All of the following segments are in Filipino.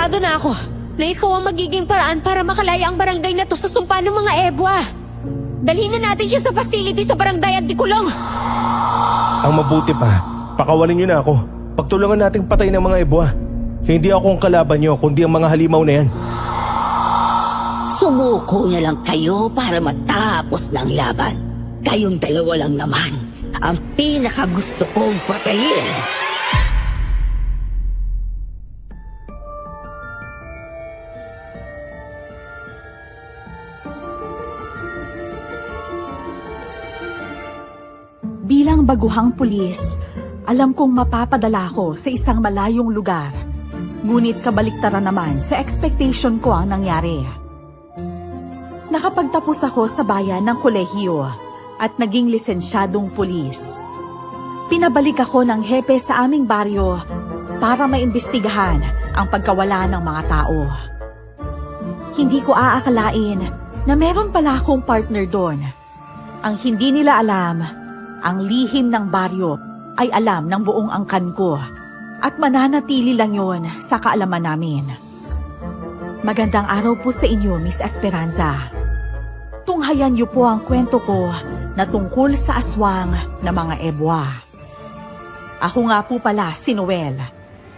Sigurado na ako na ikaw ang magiging paraan para makalaya ang barangay na to sa sumpa ng mga ebwa. Dalhin na natin siya sa facility sa barangay at dikulong. Ang mabuti pa, pakawalan niyo na ako. Pagtulungan nating patay ng mga ebwa. Hindi ako ang kalaban niyo, kundi ang mga halimaw na yan. Sumuko na lang kayo para matapos ng laban. Kayong dalawa lang naman ang pinakagusto kong patayin. Bilang baguhang pulis, alam kong mapapadala ko sa isang malayong lugar. Ngunit kabaliktaran naman sa expectation ko ang nangyari. Nakapagtapos ako sa bayan ng kolehiyo at naging lisensyadong pulis. Pinabalik ako ng hepe sa aming baryo para maimbestigahan ang pagkawala ng mga tao. Hindi ko aakalain na meron pala akong partner doon. Ang hindi nila alam, ang lihim ng baryo ay alam ng buong angkan ko at mananatili lang yon sa kaalaman namin. Magandang araw po sa inyo, Miss Esperanza. Tunghayan niyo po ang kwento ko na tungkol sa aswang na mga ebwa. Ako nga po pala si Noel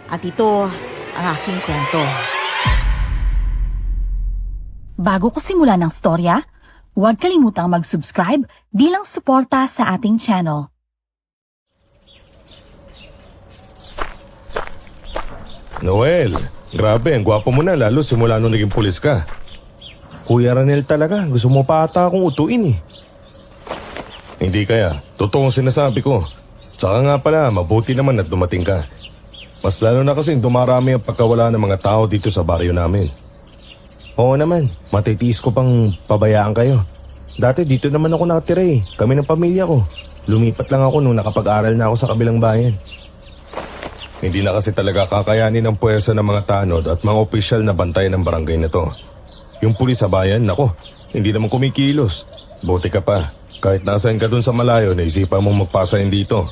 at ito ang aking kwento. Bago ko simulan ng storya, huwag kalimutang mag-subscribe bilang suporta sa ating channel. Noel, grabe, ang gwapo mo na lalo simula nung naging pulis ka. Kuya Ranel talaga, gusto mo pa ata akong utuin eh. Hindi kaya, totoong sinasabi ko. Tsaka nga pala, mabuti naman at dumating ka. Mas lalo na kasing dumarami ang pagkawala ng mga tao dito sa baryo namin. Oo naman, matitiis ko pang pabayaan kayo. Dati dito naman ako nakatira eh, kami ng pamilya ko. Lumipat lang ako nung nakapag-aral na ako sa kabilang bayan. Hindi na kasi talaga kakayanin ang puwersa ng mga tanod at mga opisyal na bantay ng barangay na to. Yung pulis sa bayan, nako, hindi naman kumikilos. Buti ka pa, kahit nasaan ka dun sa malayo, naisipan mong magpasahin dito.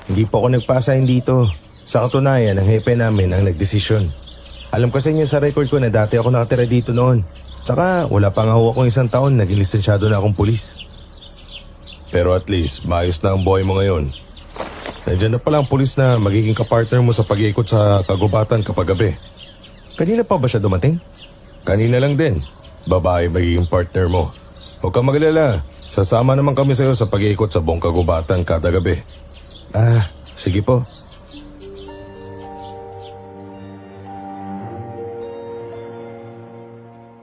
Hindi po ako nagpasahin dito. Sa katunayan, ang hepe namin ang nagdesisyon. Alam kasi niya sa record ko na dati ako nakatira dito noon. Tsaka wala pa nga ho akong 1 taon, naging lisensyado na akong pulis. Pero at least, maayos na ang buhay mo ngayon. Nandiyan na pala ang pulis na magiging kapartner mo sa pag-iikot sa kagubatan kapag gabi. Kanina pa ba siya dumating? Kanina lang din. Babae magiging partner mo. Huwag kang magalala. Sasama naman kami sa'yo sa pag-iikot sa buong kagubatan kada gabi. Sige po.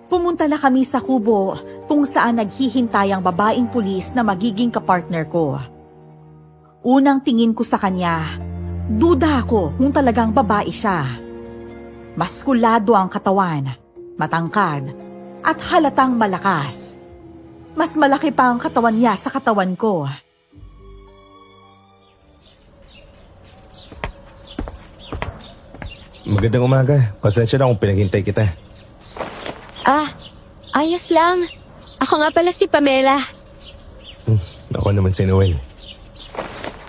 Pumunta na kami sa kubo kung saan naghihintay ang babaeng pulis na magiging kapartner ko. Unang tingin ko sa kanya, duda ako kung talagang babae siya. Maskulado ang katawan, matangkad, at halatang malakas. Mas malaki pa ang katawan niya sa katawan ko. Magandang umaga. Pasensya na kung pinaghintay kita. Ayos lang. Ako nga pala si Pamela. Ako naman si Noel.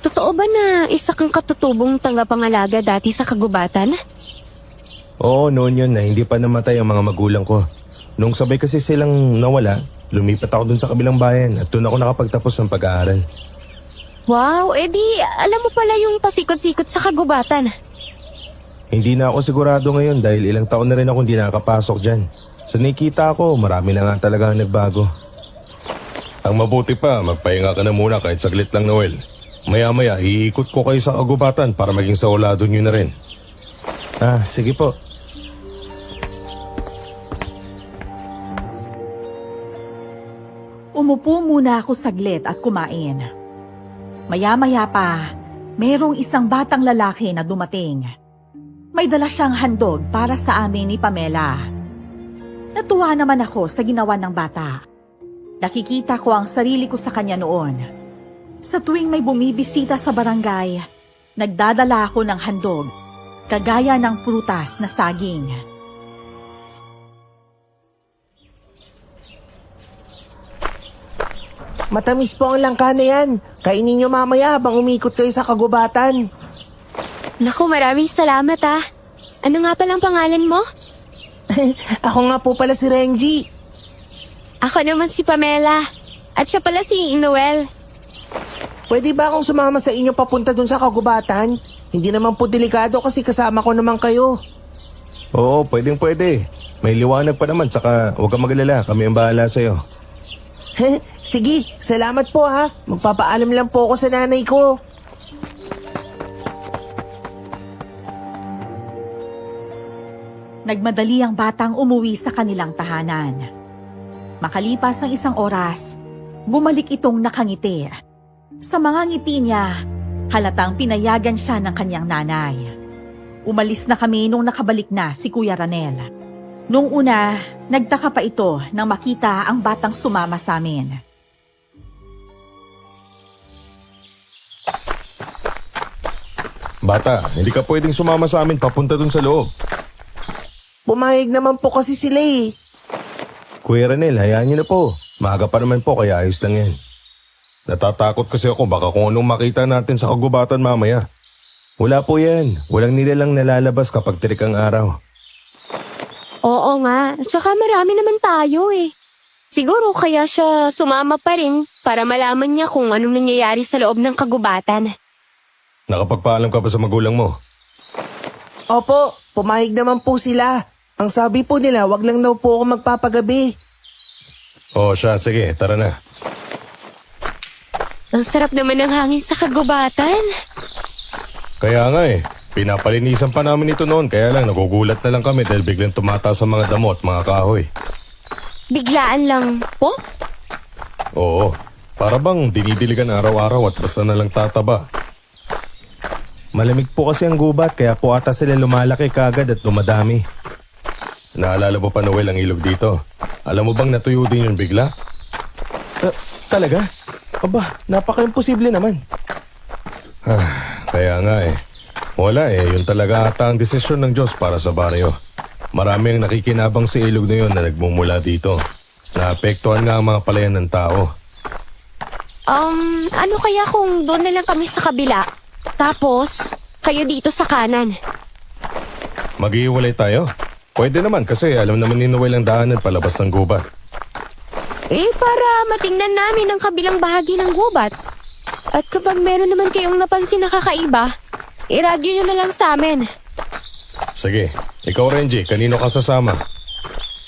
Totoo ba na isa kang katutubong tanggapangalaga dati sa kagubatan? Oo, noon yun na hindi pa namatay ang mga magulang ko. Nung sabay kasi silang nawala, lumipat ako dun sa kabilang bayan at dun ako nakapagtapos ng pag-aaral. Wow, edi alam mo pala yung pasikot-sikot sa kagubatan. Hindi na ako sigurado ngayon dahil ilang taon na rin ako hindi nakakapasok dyan. Sa nakita ko, marami na nga talaga ang nagbago. Ang mabuti pa, magpahinga ka na muna kahit saglit lang, Noel. Maya-maya, iikot ko kayo sa kagubatan para maging saulado nyo na rin. Sige po. Umupo muna ako saglit at kumain. Maya-maya pa, merong isang batang lalaki na dumating. May dala siyang handog para sa amin ni Pamela. Natuwa naman ako sa ginawa ng bata. Nakikita ko ang sarili ko sa kanya noon. Sa tuwing may bumibisita sa barangay, nagdadala ako ng handog, kagaya ng prutas na saging. Matamis po ang langka na yan. Kainin nyo mamaya habang umikot kayo sa kagubatan. Naku, maraming salamat Ano nga palang pangalan mo? Ako nga po pala si Renji. Ako naman si Pamela. At siya pala si Noel. Pwede ba akong sumama sa inyo papunta dun sa kagubatan? Hindi naman po delikado kasi kasama ko naman kayo. Oo, pwede. May liwanag pa naman, saka huwag kang mag-alala, kami ang bahala sa'yo. Sige, salamat po ha. Magpapaalam lang po ako sa nanay ko. Nagmadali ang batang umuwi sa kanilang tahanan. Makalipas ang 1 oras, bumalik itong nakangiti. Sa mga ngiti niya, halatang pinayagan siya ng kanyang nanay. Umalis na kami nung nakabalik na si Kuya Ranel. Nung una, nagtaka pa ito nang makita ang batang sumama sa amin. Bata, hindi ka pwedeng sumama sa amin papunta dun sa loob. Pumayag naman po kasi sila eh. Kuya Ranel, hayaan niyo na po. Maaga pa naman po, kaya ayos lang yan. Natatakot kasi ako baka kung anong makita natin sa kagubatan mamaya. Wala po yan. Walang nilalang nalalabas kapag tirik ang araw. Oo nga, tsaka marami naman tayo eh. Siguro kaya siya sumama pa rin para malaman niya kung anong nangyayari sa loob ng kagubatan. Nakapagpaalam ka pa sa magulang mo? Opo, pumayag naman po sila. Ang sabi po nila, wag lang daw po ako magpapagabi. Oo siya, sige, tara na. Ang sarap naman ng hangin sa kagubatan. Kaya nga pinapalinisan pa namin ito noon, kaya lang nagugulat na lang kami dahil biglang tumataas ang mga damo at mga kahoy. Biglaan lang po? Oo, para bang dinidiligan araw-araw at basta na lang tataba. Malamig po kasi ang gubat, kaya po ata sila lumalaki kagad at dumadami. Naalala mo pa, Noel, ang ilog dito? Alam mo bang natuyo din yun bigla? Talaga? Aba, napaka-imposible naman. Kaya nga Wala yun talaga ata ang desisyon ng Diyos para sa baryo. Marami ang nakikinabang sa ilog na yun na nagmumula dito. Naapektuhan nga ang mga palayan ng tao. Ano kaya kung doon na lang kami sa kabila? Tapos, kayo dito sa kanan. Mag-iiwalay tayo? Pwede naman kasi alam naman ni Noel ang daanan palabas ng gubat. Para matingnan namin ang kabilang bahagi ng gubat. At kapag meron naman kayong napansin na kakaiba, iradyo nyo na lang sa amin. Sige, ikaw Renji, kanino ka sasama?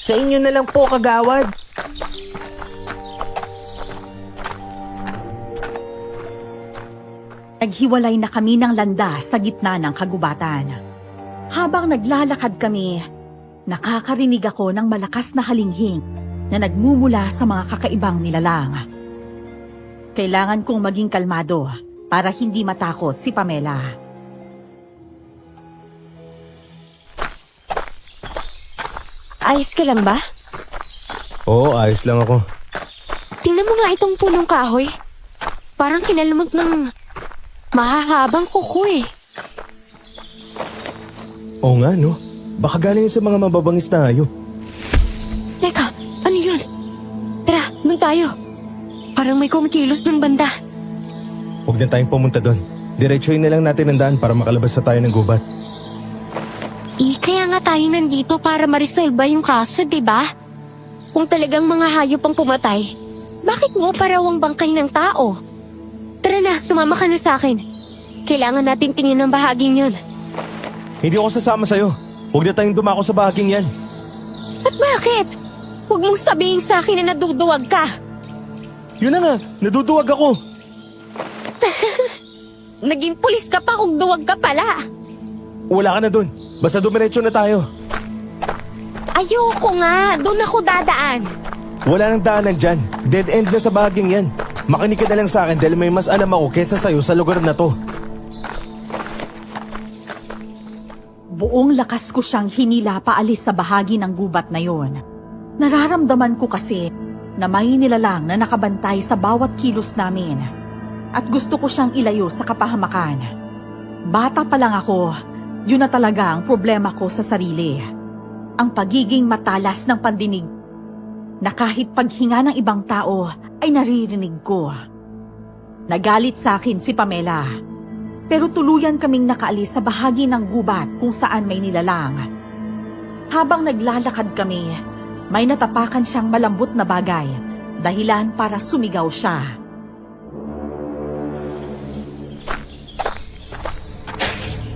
Sa inyo na lang po, kagawad. Naghiwalay na kami ng landas sa gitna ng kagubatan. Habang naglalakad kami, nakakarinig ako ng malakas na halinghing na nagmumula sa mga kakaibang nilalang. Kailangan kong maging kalmado para hindi matakot si Pamela. Ayos ka lang ba? Oo, ayos lang ako. Tingnan mo nga itong punong kahoy. Parang kinalamot ng mahahabang kuko eh. Oo nga, no? Baka galing sa mga mababangis na hayop. Teka, ano yun? Tara, dun tayo. Parang may kumikilos dun banda. Huwag na tayong pumunta doon. Diretsuhin na lang natin ang daan para makalabas na tayo ng gubat. Kaya nga tayo nandito para ma-resolve yung kaso, di ba? Kung talagang mga hayop ang pumatay, bakit mo parawang bangkay ng tao? Tara na, sumama ka na sa akin. Kailangan natin tingin ang bahaging yun. Hindi ako sasama sa'yo. Huwag na tayong dumako sa bahaging yan. At bakit? Huwag mong sabihin sa akin na naduduwag ka. Yun na nga, naduduwag ako. Naging pulis ka pa kung duwag ka pala. Wala ka na doon. Basta dumiretso na tayo. Ayoko nga, doon ako dadaan. Wala nang daanan dyan. Dead end na sa bahaging yan. Makinig ka na lang sa akin dahil may mas alam ako kesa sa'yo sa lugar na to. Buong lakas ko siyang hinila paalis sa bahagi ng gubat na yon. Nararamdaman ko kasi na may nilalang na nakabantay sa bawat kilos namin. At gusto ko siyang ilayo sa kapahamakan. Bata pa lang ako, yun na talaga ang problema ko sa sarili. Ang pagiging matalas ng pandinig na kahit paghinga ng ibang tao ay naririnig ko. Nagalit sa akin si Pamela. Pero tuluyan kaming nakaalis sa bahagi ng gubat kung saan may nilalang. Habang naglalakad kami, may natapakan siyang malambot na bagay, dahilan para sumigaw siya.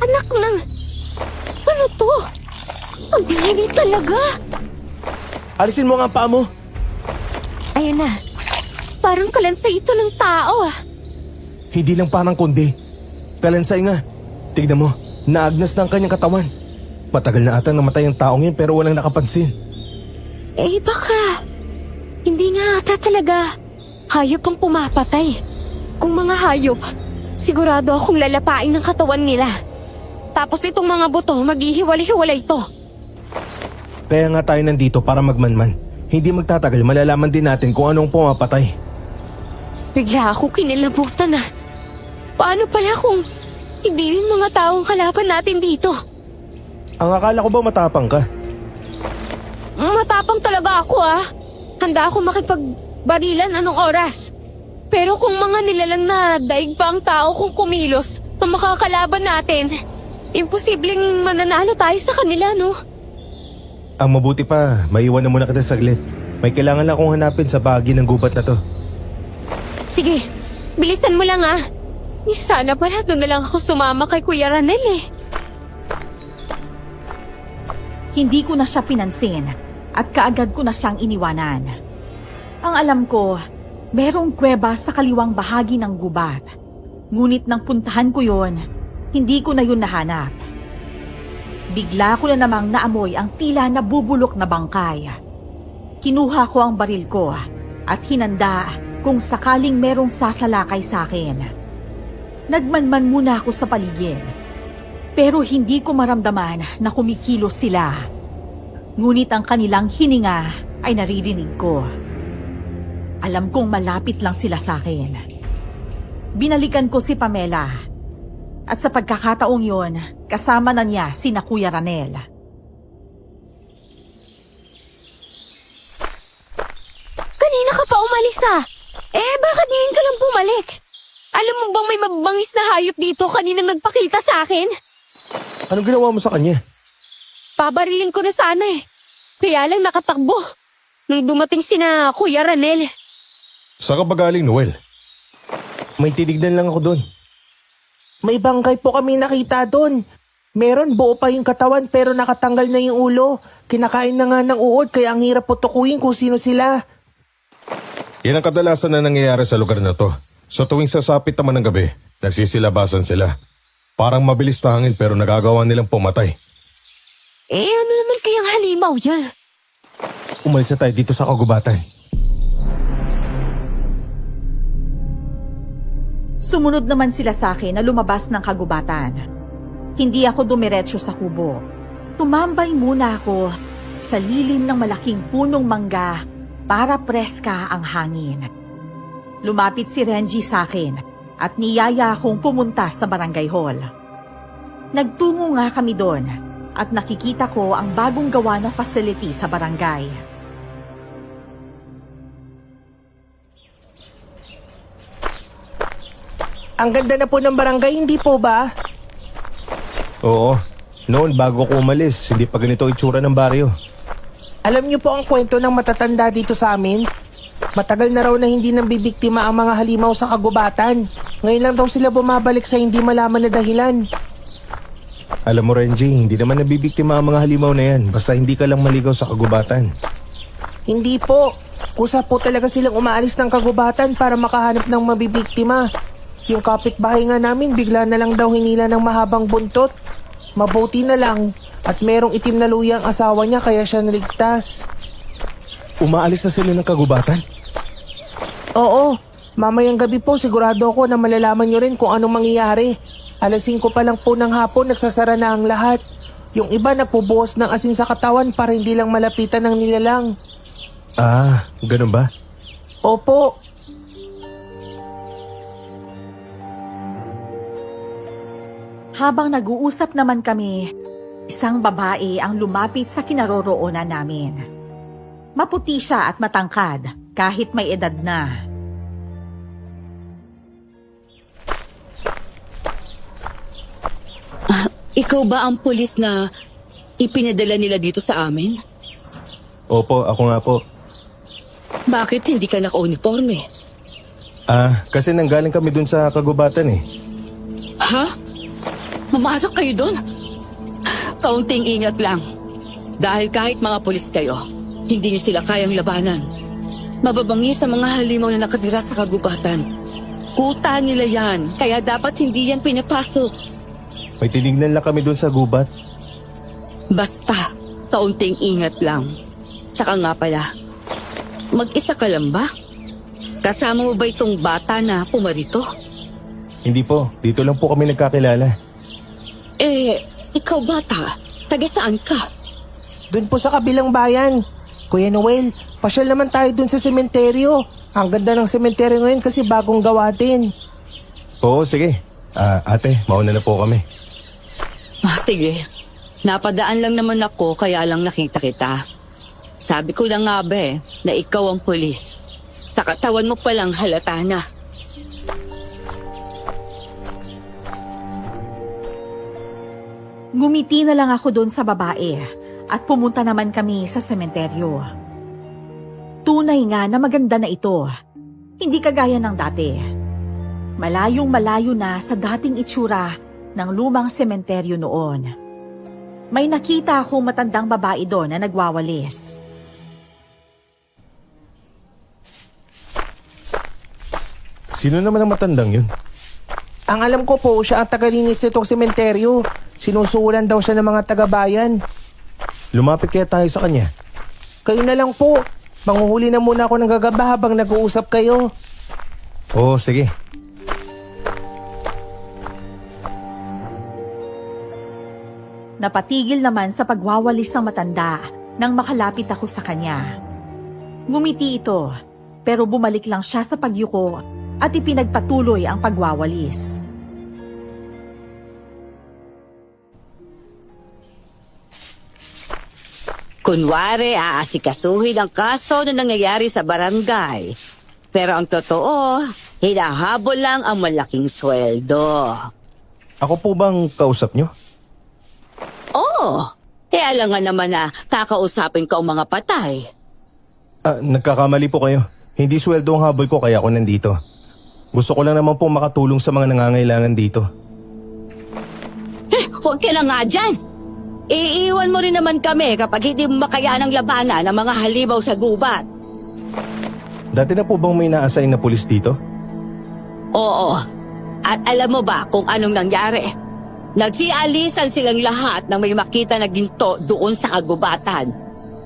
Anak ng... Ano to? Ang diinit talaga. Alisin mo nga ang paa mo. Ayun na. Parang kalansay ito ng tao ah. Hindi lang parang kundi. Kalansay nga. Tignan mo, naagnas na ang kanyang katawan. Matagal na atang namatay ang taong yun pero walang nakapansin. Eh baka... Hindi nga ata talaga hayop ang pumapatay. Kung mga hayop, sigurado akong lalapain ng katawan nila. Tapos itong mga buto, maghihiwalay-hiwalay ito. Kaya nga tayo nandito para magmanman. Hindi magtatagal, malalaman din natin kung anong pumapatay. Bigla ako kinilabutan ah. Paano pala kung hindi rin mga taong kalaban natin dito? Ang akala ko ba matapang ka? Matapang talaga ako ah. Handa ako makipagbarilan anong oras. Pero kung mga nilalang na daig pa ang tao kung kumilos ang makakalaban natin, imposibleng mananalo tayo sa kanila, no? Ang mabuti pa, maiwan na muna kita saglit. May kailangan lang akong hanapin sa bahagi ng gubat na to. Sige, bilisan mo lang ah. Sana pala doon na lang ako sumama kay Kuya Ranel eh. Hindi ko na siya pinansin at kaagad ko na siyang iniwanan. Ang alam ko, merong kuweba sa kaliwang bahagi ng gubat. Ngunit nang puntahan ko yon, hindi ko na yun nahanap. Bigla ko na namang naamoy ang tila nabubulok na bangkay. Kinuha ko ang baril ko at hinanda kung sakaling merong sasalakay sa akin. Nagmanman muna ako sa paligid. Pero hindi ko maramdaman na kumikilos sila. Ngunit ang kanilang hininga ay naririnig ko. Alam kong malapit lang sila sa akin. Binalikan ko si Pamela. At sa pagkakataong yon, kasama na niya sina Kuya Ranel. Kanina ka pa umalis ah. Bakit ngayon ka lang bumalik? Alam mo bang may mabangis na hayop dito kaninang nagpakita sa akin? Anong ginawa mo sa kanya? Pabarilin ko na sana eh. Kaya lang nakatakbo. Nung dumating sina Kuya Ranel. Saan ka ba galing, Noel? May tinignan lang ako doon. May bangkay po kami nakita doon. Meron buo pa yung katawan pero nakatanggal na yung ulo. Kinakain na nga ng uod kaya ang hirap putukuin kung sino sila. Yan ang kadalasan na nangyayari sa lugar na to. So tuwing sasapit naman ng gabi, nagsisilabasan sila. Parang mabilis na hangin pero nagagawa nilang pumatay. Ano naman kayang halimaw yan? Umalis na tayo dito sa kagubatan. Sumunod naman sila sa akin na lumabas ng kagubatan. Hindi ako dumiretso sa kubo. Tumambay muna ako sa lilim ng malaking punong mangga para preska ang hangin. Lumapit si Renji sa akin at niyaya akong pumunta sa barangay hall. Nagtungo nga kami doon at nakikita ko ang bagong gawa na facility sa barangay. Ang ganda na po ng barangay, hindi po ba? Oo, noon bago ko umalis, hindi pa ganito itsura ng baryo. Alam niyo po ang kwento ng matatanda dito sa amin? Matagal na raw na hindi nambibiktima ang mga halimaw sa kagubatan. Ngayon lang daw sila bumabalik sa hindi malaman na dahilan. Alam mo, Renji, hindi naman nabibiktima ang mga halimaw na yan, basta hindi ka lang maligaw sa kagubatan. Hindi po. Kusa po talaga silang umaalis ng kagubatan para makahanap ng mabibiktima. Yung kapitbahay nga namin bigla na lang daw hinila ng mahabang buntot. Mabuti na lang at merong itim na luya ang asawa niya kaya siya naligtas. Umaalis na sila ng kagubatan? Oo, mamayang gabi po sigurado ako na malalaman niyo rin kung anong mangyayari. Alas 5 pa lang po ng hapon nagsasara na ang lahat. Yung iba napubuhos ng asin sa katawan para hindi lang malapitan ng nilalang. Ah, ganun ba? Opo. Habang nag-uusap naman kami, isang babae ang lumapit sa kinaroroonan namin. Maputi siya at matangkad kahit may edad na. Ikaw ba ang pulis na ipinadala nila dito sa amin? Opo, ako nga po. Bakit hindi ka naka-uniforme? Kasi nanggaling kami dun sa kagubatan eh. Ha? Mamasok kayo doon? Kaunting ingat lang. Dahil kahit mga pulis kayo, hindi niyo sila kayang labanan. Mababangi sa mga halimaw na nakatira sa kagubatan. Kuta nila yan, kaya dapat hindi yan pinapasok. May tinignan lang kami dun sa gubat. Basta, kaunting ingat lang. Tsaka nga pala, mag-isa ka lang ba? Kasama mo ba itong bata na pumarito? Hindi po, dito lang po kami nagkakilala. Ikaw bata, taga saan ka? Doon po sa kabilang bayan. Kuya Noel, pasyal naman tayo dun sa sementeryo. Ang ganda ng sementeryo ngayon kasi bagong gawa din. Oo, sige. Ate, mauna na po kami. Sige, napadaan lang naman ako kaya lang nakita kita. Sabi ko na nga ba na ikaw ang pulis. Sa katawan mo palang halata na. Ngumiti na lang ako doon sa babae at pumunta naman kami sa sementeryo. Tunay nga na maganda na ito. Hindi kagaya ng dati. Malayong malayo na sa dating itsura ng lumang sementeryo noon. May nakita akong matandang babae doon na nagwawalis. Sino naman ang matandang yun? Ang alam ko po, siya ang tagalinis nitong sementeryo. Sinusulan daw siya ng mga taga-bayan. Lumapit kaya tayo sa kanya. Kayo na lang po. Manguhuli na muna ako ng gagaba habang nag-uusap kayo. Oo, sige. Napatigil naman sa pagwawalis ng matanda nang makalapit ako sa kanya. Ngumiti ito, pero bumalik lang siya sa pagyuko at ipinagpatuloy ang pagwawalis. Kunwari, aasikasuhin ang kaso na nangyayari sa barangay. Pero ang totoo, hinahabol lang ang malaking sweldo. Ako po bang kausap nyo? Oo, alam nga naman na kakausapin ka ang mga patay. Nagkakamali po kayo. Hindi sweldo ang habol ko kaya ako nandito. Gusto ko lang naman po makatulong sa mga nangangailangan dito. Huwag ka lang nga dyan. Iiwan mo rin naman kami kapag hindi mo makaya ng labanan ng mga halimaw sa gubat. Dati na po bang may na-assign na pulis dito? Oo. At alam mo ba kung anong nangyari? Nagsialisan silang lahat nang may makita na ginto doon sa kagubatan.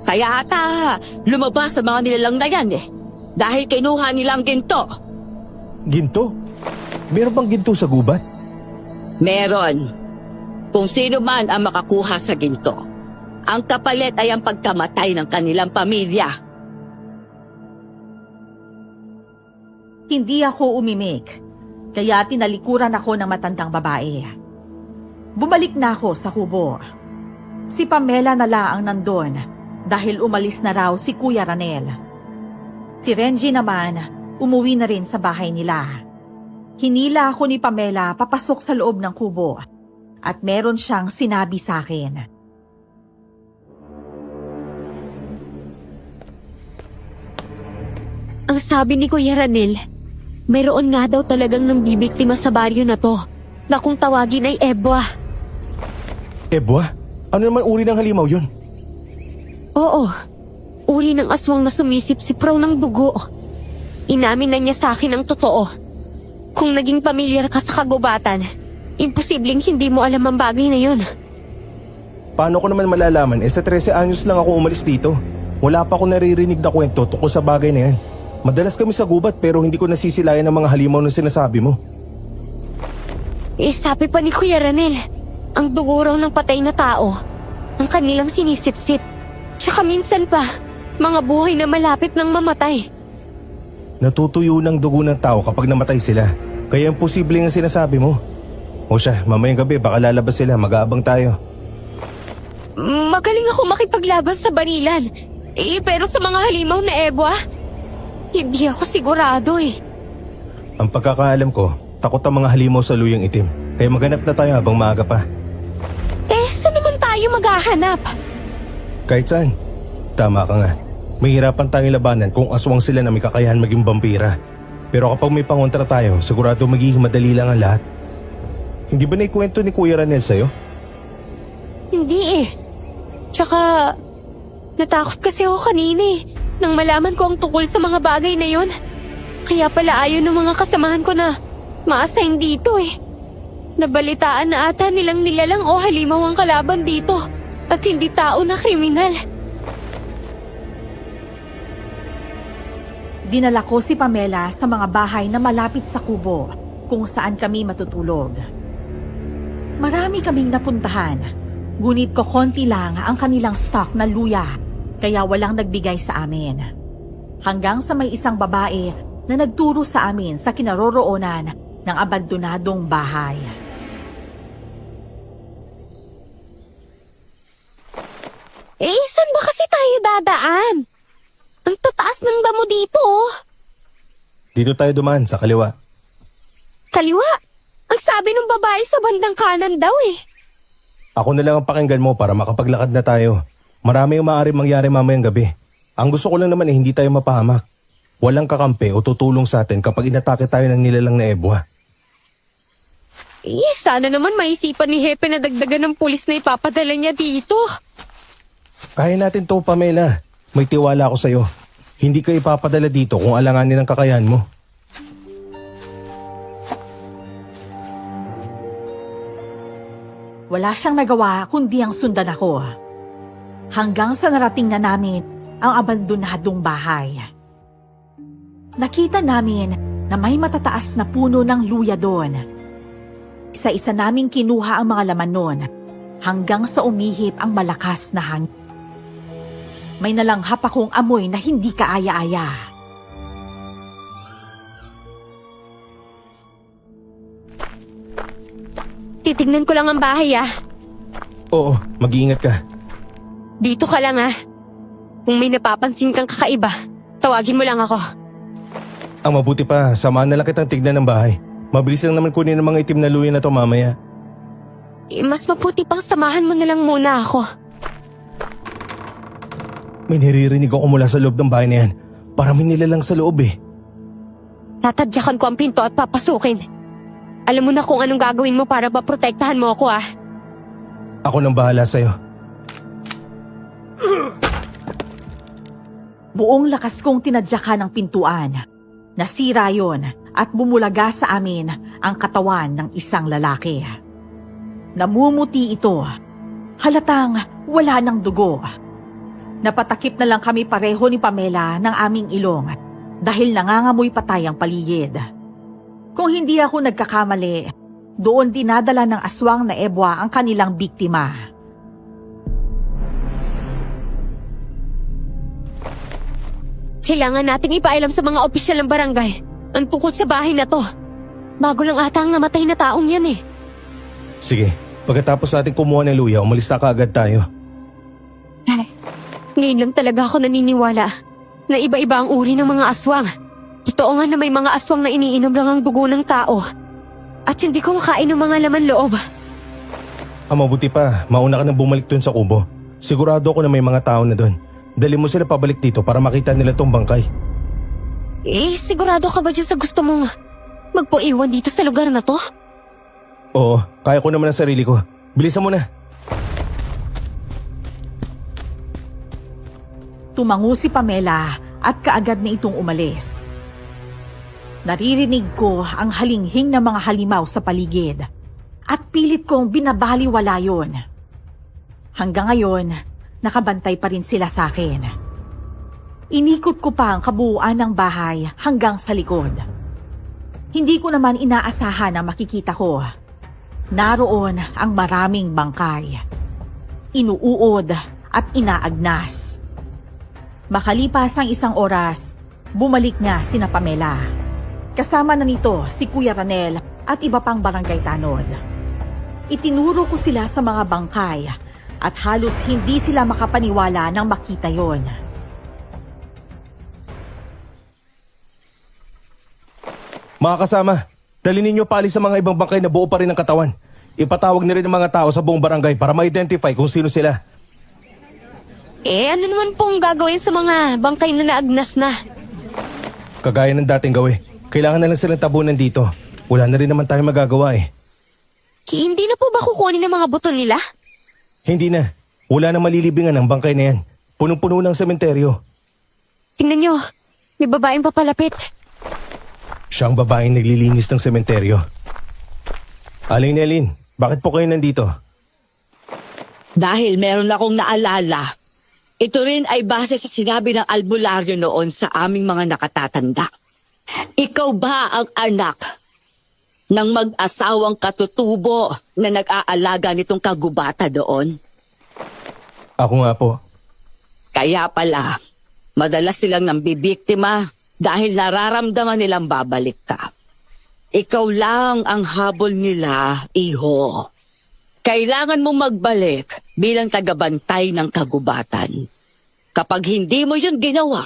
Kaya ata lumabas sa mga nilalang na yan dahil kinuha nilang ginto. Ginto? Meron bang ginto sa gubat? Meron. Kung sino man ang makakuha sa ginto, ang kapalit ay ang pagkamatay ng kanilang pamilya. Hindi ako umimik, kaya tinalikuran ako ng matandang babae. Bumalik na ako sa kubo. Si Pamela na lang ang nandun dahil umalis na raw si Kuya Ranel. Si Renji naman, umuwi na rin sa bahay nila. Hinila ako ni Pamela papasok sa loob ng kubo at meron siyang sinabi sa akin. Ang sabi ni Kuya Ranel, mayroon nga daw talagang nambibiktima sa baryo na to na kung tawagin ay Ebwa. Ebwa? Ano naman uri ng halimaw yun? Oo, uri ng aswang na sumisip-sip raw ng dugo. Inamin na niya sa akin ang totoo. Kung naging pamilyar ka sa kagubatan, imposibleng hindi mo alam ang bagay na yun. Paano ko naman malalaman? Sa 13 anyos lang ako umalis dito. Wala pa ako naririnig na kwento tungkol sa bagay na yan. Madalas kami sa gubat pero hindi ko nasisilayan ng mga halimaw na sinasabi mo. Sabi pa ni Kuya Ranel, ang dugo raw ng patay na tao, ang kanilang sinisip-sip. Tsaka minsan pa, mga buhay na malapit ng mamatay. Natutuyo ng dugo ng tao kapag namatay sila. Kaya imposible nga sinasabi mo. O siya, mamayang gabi baka lalabas sila, mag-aabang tayo. Magaling ako makipaglaban sa barilan. Pero sa mga halimaw na ebwa, hindi ako sigurado . Ang pagkakaalam ko, takot ang mga halimaw sa luyang itim. Kaya maghanap na tayo habang maaga pa. Saan naman tayo maghahanap? Kahit saan. Tama ka nga. Mahirapan tayong labanan kung aswang sila na may kakayahan maging vampira. Pero kapag may pangontra tayo, sigurado magiging madali lang ang lahat. Hindi ba naikwento ni Kuya Ranel sa'yo? Hindi eh. Tsaka, natakot kasi ako kanina eh. Nang malaman ko ang tungkol sa mga bagay na yon. Kaya pala ayaw ng mga kasamahan ko na ma-assign dito eh. Nabalitaan na ata nilang nilalang o halimaw ang kalaban dito. At hindi tao na kriminal. Dinala ko si Pamela sa mga bahay na malapit sa kubo kung saan kami matutulog. Marami kaming napuntahan, ngunit konti lang ang kanilang stock na luya, kaya walang nagbigay sa amin. Hanggang sa may isang babae na nagturo sa amin sa kinaroroonan ng abandonadong bahay. Saan ba kasi tayo dadaan? Ang tataas ng damo dito oh. Dito tayo dumaan sa kaliwa. Kaliwa? Ang sabi ng babae sa bandang kanan daw eh. Ako na lang ang pakinggan mo para makapaglakad na tayo. Marami yung maaaring mangyari mamayang gabi. Ang gusto ko lang naman hindi tayo mapahamak. Walang kakampi o tutulong sa atin kapag inatake tayo ng nilalang na ebwa. Sana naman maisipan ni Hepe na dagdagan ng pulis na ipapadala niya dito. Kaya natin to, Pamela. May tiwala ako sa'yo. Hindi ka ipapadala dito kung alanganin ang kakayahan mo. Wala siyang nagawa kundi ang sundan ako. Hanggang sa narating na namin ang abandonadong bahay. Nakita namin na may matataas na puno ng luya doon. Isa-isa naming kinuha ang mga laman noon hanggang sa umihip ang malakas na hangin. May nalanghap akong amoy na hindi kaaya-aya. Titignan ko lang ang bahay ah. Oo, mag-iingat ka. Dito ka lang ah. Kung may napapansin kang kakaiba, tawagin mo lang ako. Ang mabuti pa, samahan na lang kitang tignan ng bahay. Mabilis lang naman kunin ang mga itim na luya na to mamaya. Mas mabuti pang samahan mo na lang muna ako. May naririnig ako mula sa loob ng bahay na yan. Parang may nilalang sa loob eh. Tatadyakan ko ang pinto at papasukin. Alam mo na kung anong gagawin mo para maprotektahan mo ako ah. Ako nang bahala sa'yo. Buong lakas kong tinadyakan ang pintuan. Nasira yon at bumulaga sa amin ang katawan ng isang lalaki. Namumuti ito. Halatang wala ng dugo. Napatakip na lang kami pareho ni Pamela ng aming ilong dahil nangangamoy patay ang paligid. Kung hindi ako nagkakamali, doon dinadala ng aswang na ebwa ang kanilang biktima. Kailangan nating ipaalam sa mga opisyal ng barangay ang tungkol sa bahay na to. Bago lang ata ang namatay na taong yan eh. Sige, pagkatapos natin kumuha ng luya, umalis na kaagad tayo. Ngayon lang talaga ako naniniwala na iba-iba ang uri ng mga aswang. Totoo nga na may mga aswang na iniinom lang ang dugo ng tao. At hindi ko makain ng mga laman loob. Mabuti pa, mauna ka nang bumalik dun sa kubo. Sigurado ako na may mga tao na dun. Dali mo sila pabalik dito para makita nila tong bangkay. Sigurado ka ba dyan sa gusto mong magpuiwan dito sa lugar na to? Oo, kaya ko naman ang sarili ko. Bilisan mo na. Tumango si Pamela at kaagad na itong umalis. Naririnig ko ang halinghing ng mga halimaw sa paligid at pilit kong binabaliwala yon. Hanggang ngayon, nakabantay pa rin sila sa akin. Inikot ko pa ang kabuuan ng bahay hanggang sa likod. Hindi ko naman inaasahan ang makikita ko. Naroon ang maraming bangkay. Inuuod at inaagnas. Makalipas ang isang oras, bumalik nga sina Pamela. Kasama na nito si Kuya Ranel at iba pang barangay tanod. Itinuro ko sila sa mga bangkay at halos hindi sila makapaniwala nang makita yon. Mga kasama, dalhin ninyo pali sa mga ibang bangkay na buo pa rin ang katawan. ipatawag na rin ng mga tao sa buong barangay para ma-identify kung sino sila. Ano naman pong gagawin sa mga bangkay na naagnas na? Kagaya ng dating gawi. Kailangan na lang silang tabunan dito. Wala na rin naman tayo magagawa eh. Hindi na po ba kukunin ng mga buto nila? Hindi na. Wala na malilibingan ang bangkay na yan. Punong-puno ng sementeryo. Tingnan nyo, may babaeng papalapit. Siya ang babaeng naglilinis ng sementeryo. Aling Nelin, bakit po kayo nandito? Dahil meron akong naalala. Ito rin ay base sa sinabi ng albularyo noon sa aming mga nakatatanda. Ikaw ba ang anak ng mag-asawang katutubo na nag-aalaga nitong kagubata doon? Ako nga po. Kaya pala, madalas silang nambibiktima dahil nararamdaman nilang babalik ka. Ikaw lang ang habol nila, iho. Kailangan mo magbalik bilang tagabantay ng kagubatan. Kapag hindi mo yun ginawa,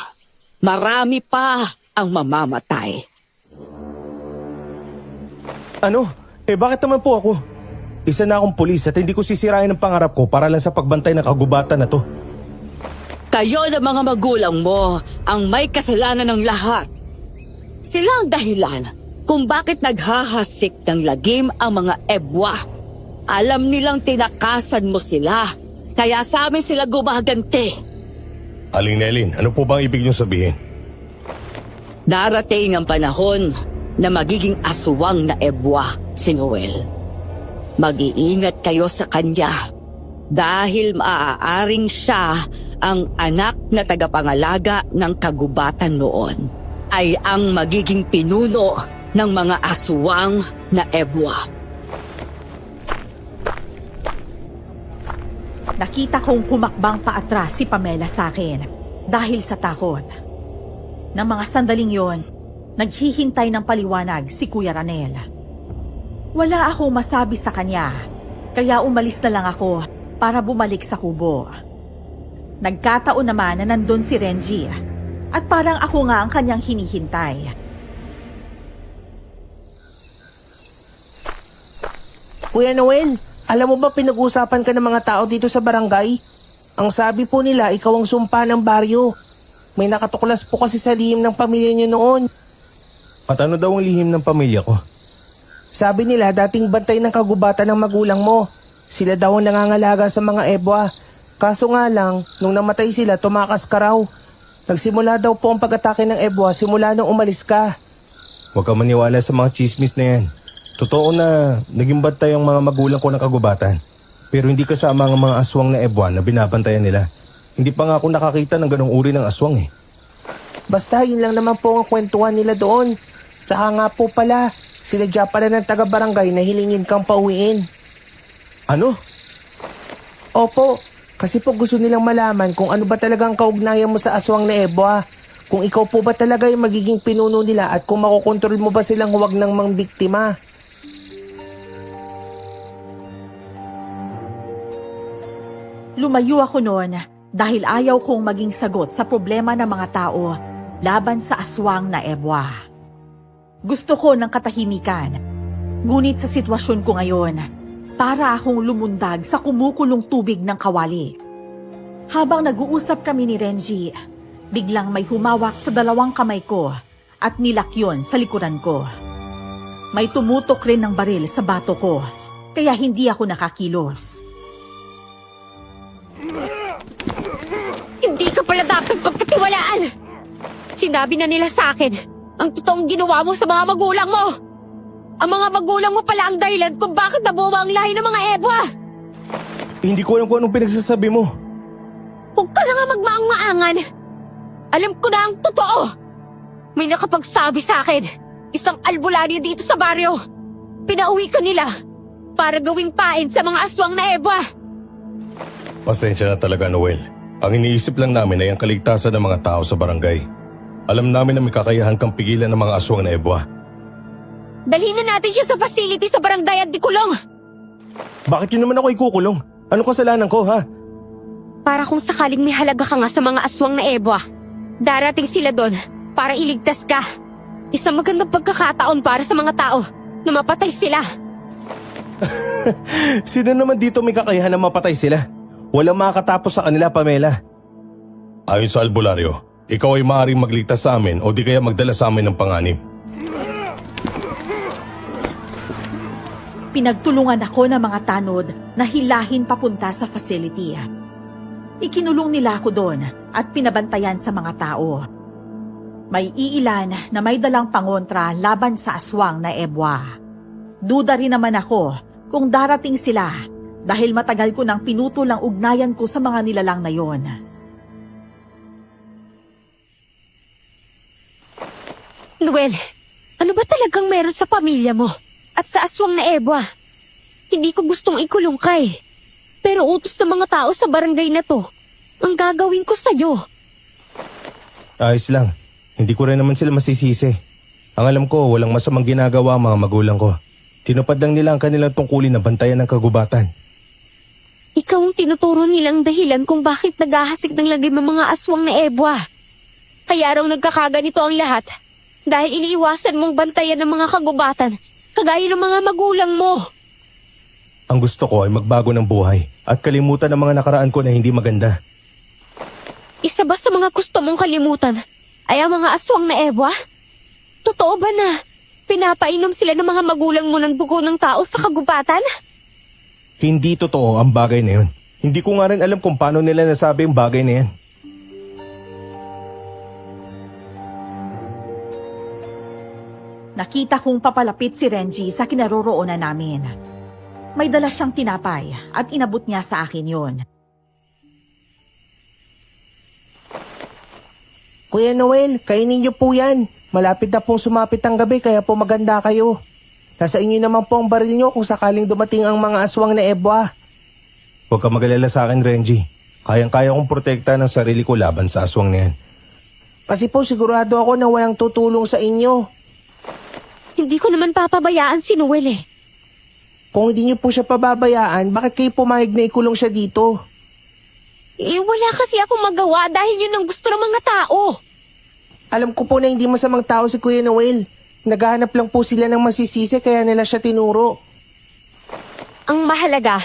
marami pa ang mamamatay. Ano? Bakit naman po ako? Isa na akong pulis at hindi ko sisirain ang pangarap ko para lang sa pagbantay ng kagubatan na to. Kayo na mga magulang mo ang may kasalanan ng lahat. Sila ang dahilan kung bakit naghahasik ng lagim ang mga ebwa. Alam nilang tinakasan mo sila, kaya sa amin sila gumaganti. Aling Nelin, ano po bang ibig niyong sabihin? Darating ang panahon na magiging aswang na ebwa si Noel. Mag-iingat kayo sa kanya dahil maaaring siya ang anak na tagapangalaga ng kagubatan noon ay ang magiging pinuno ng mga aswang na ebwa. Nakita kong humakbang paatras si Pamela sa akin dahil sa takot. Nang mga sandaling yon, naghihintay ng paliwanag si Kuya Ranel. Wala akong masabi sa kanya, kaya umalis na lang ako para bumalik sa kubo. Nagkataon naman na nandun si Renji at parang ako nga ang kanyang hinihintay. Kuya Noel, alam mo ba pinag-usapan ka ng mga tao dito sa barangay? Ang sabi po nila, ikaw ang sumpa ng baryo. May nakatuklas po kasi sa lihim ng pamilya niyo noon. At ano daw ang lihim ng pamilya ko? Sabi nila, dating bantay ng kagubatan ng magulang mo. Sila daw ang nangangalaga sa mga ebwa. Kaso nga lang, nung namatay sila, tumakas ka raw. Nagsimula daw po ang pag-atake ng ebwa simula nung umalis ka. Huwag ka maniwala sa mga chismis na yan. Totoo na naging bantay ang mga magulang ko ng kagubatan. Pero hindi kasama ang mga aswang na ebwa na binabantayan nila. Hindi pa nga ako nakakita ng ganong uri ng aswang eh. Basta yun lang naman po ang kwentuhan nila doon. Tsaka nga po pala, sila dyan pala ng taga-barangay na hilingin kang pauwiin. Ano? Opo, kasi po gusto nilang malaman kung ano ba talagang kaugnayan mo sa aswang na ebwa. Kung ikaw po ba talaga yung magiging pinuno nila at kung makokontrol mo ba silang huwag nang mangbiktima. Lumayo ako noon dahil ayaw kong maging sagot sa problema ng mga tao laban sa aswang na ebwa. Gusto ko ng katahimikan. Ngunit sa sitwasyon ko ngayon, para akong lumundag sa kumukulong tubig ng kawali. Habang nag-uusap kami ni Renji, biglang may humawak sa dalawang kamay ko at nilakyon sa likuran ko. May tumutok rin ng baril sa bato ko, kaya hindi ako nakakilos. Hindi ka pala dapat pagkatiwalaan! Sinabi na nila sa akin ang totoong ginawa mo sa mga magulang mo! Ang mga magulang mo pala ang dahilan kung bakit nabuwa ang lahi ng mga ebwa! Hindi ko alam kung anong pinagsasabi mo. Huwag ka na nga magmaang-maangan! Alam ko na ang totoo! May nakapagsabi sa akin, isang albularyo dito sa baryo. Pinauwi ka nila para gawing pain sa mga aswang na ebwa. Pasensya na talaga, Noel. Ang iniisip lang namin ay ang kaligtasan ng mga tao sa barangay. Alam namin na may kakayahan kang pigilan ng mga aswang na ebwa. Dalhin na natin siya sa facility sa barangay at dikulong. Bakit yun naman ako ikukulong? Anong kasalanan ko, ha? Para kung sakaling may halaga ka nga sa mga aswang na ebwa, darating sila doon para iligtas ka. Isang magandang pagkakataon para sa mga tao na mapatay sila. Sino naman dito may kakayahan na mapatay sila? Walang makakatapos sa kanila, Pamela. Ayon sa albularyo, ikaw ay maaaring magligtas sa amin o di kaya magdala sa amin ng panganib. Pinagtulungan ako ng mga tanod na hilahin papunta sa facility. Ikinulong nila ako doon at pinabantayan sa mga tao. May iilan na may dalang pangontra laban sa aswang na ebwa. Duda rin naman ako kung darating sila dahil matagal ko nang pinutol ang ugnayan ko sa mga nilalang na yon. Noel, ano ba talagang meron sa pamilya mo? At sa aswang na ebwa? Hindi ko gustong ikulong ka eh. Pero utos ng mga tao sa barangay na to, ang gagawin ko sa'yo. Ayos lang. Hindi ko rin naman sila masisisi. Ang alam ko, walang masamang ginagawa ang mga magulang ko. Tinupad lang nila ang kanilang tungkulin na bantayan ng kagubatan. Ikaw ang tinuturo nilang dahilan kung bakit naghahasik ng lagim ng mga aswang na ebwa. Kaya raw nagkakaganito ang lahat dahil iniiwasan mong bantayan ng mga kagubatan kagaya ng mga magulang mo. Ang gusto ko ay magbago ng buhay at kalimutan ang mga nakaraan ko na hindi maganda. Isa ba sa mga gusto mong kalimutan ay ang mga aswang na ebwa? Totoo ba na pinapainom sila ng mga magulang mo ng dugo ng tao sa kagubatan? Hindi totoo ang bagay na yun. Hindi ko nga rin alam kung paano nila nasabi ang bagay na yan. Nakita kong papalapit si Renji sa kinaroroonan namin. May dala siyang tinapay at inabot niya sa akin yon. Kuya Noel, kainin niyo po yan. Malapit na pong sumapit ang gabi kaya po maganda kayo. Nasa inyo naman po ang baril niyo kung sakaling dumating ang mga aswang na ebwa. Huwag ka mag-alala sa akin, Renji. Kayang-kaya kong protekta ng sarili ko laban sa aswang na yan. Kasi po sigurado ako na walang tutulong sa inyo. Hindi ko naman papabayaan si Noel eh. Kung hindi niyo po siya pababayaan, bakit kayo pumayag na ikulong siya dito? Wala kasi akong magawa dahil yun ang gusto ng mga tao. Alam ko po na hindi masamang tao si Kuya Noel. Naghahanap lang po sila ng masisisi kaya nila siya tinuro. Ang mahalaga,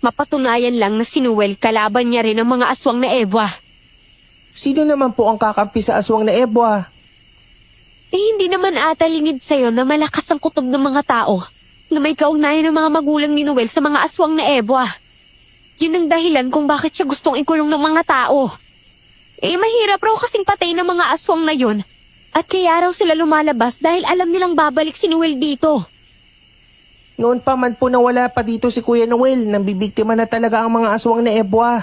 mapatunayan lang na si Noel kalaban niya rin ang mga aswang na ebwa. Sino naman po ang kakampi sa aswang na ebwa? Hindi naman ata lingid sa'yo na malakas ang kutob ng mga tao na may kaugnayan ng mga magulang ni Noel sa mga aswang na ebwa. Yun ang dahilan kung bakit siya gustong ikulong ng mga tao. Mahirap raw kasing patay ng mga aswang na yun. At kaya raw sila lumalabas dahil alam nilang babalik si Noel dito. Noon pa man po na wala pa dito si Kuya Noel, nang bibiktima na talaga ang mga aswang na ebwa.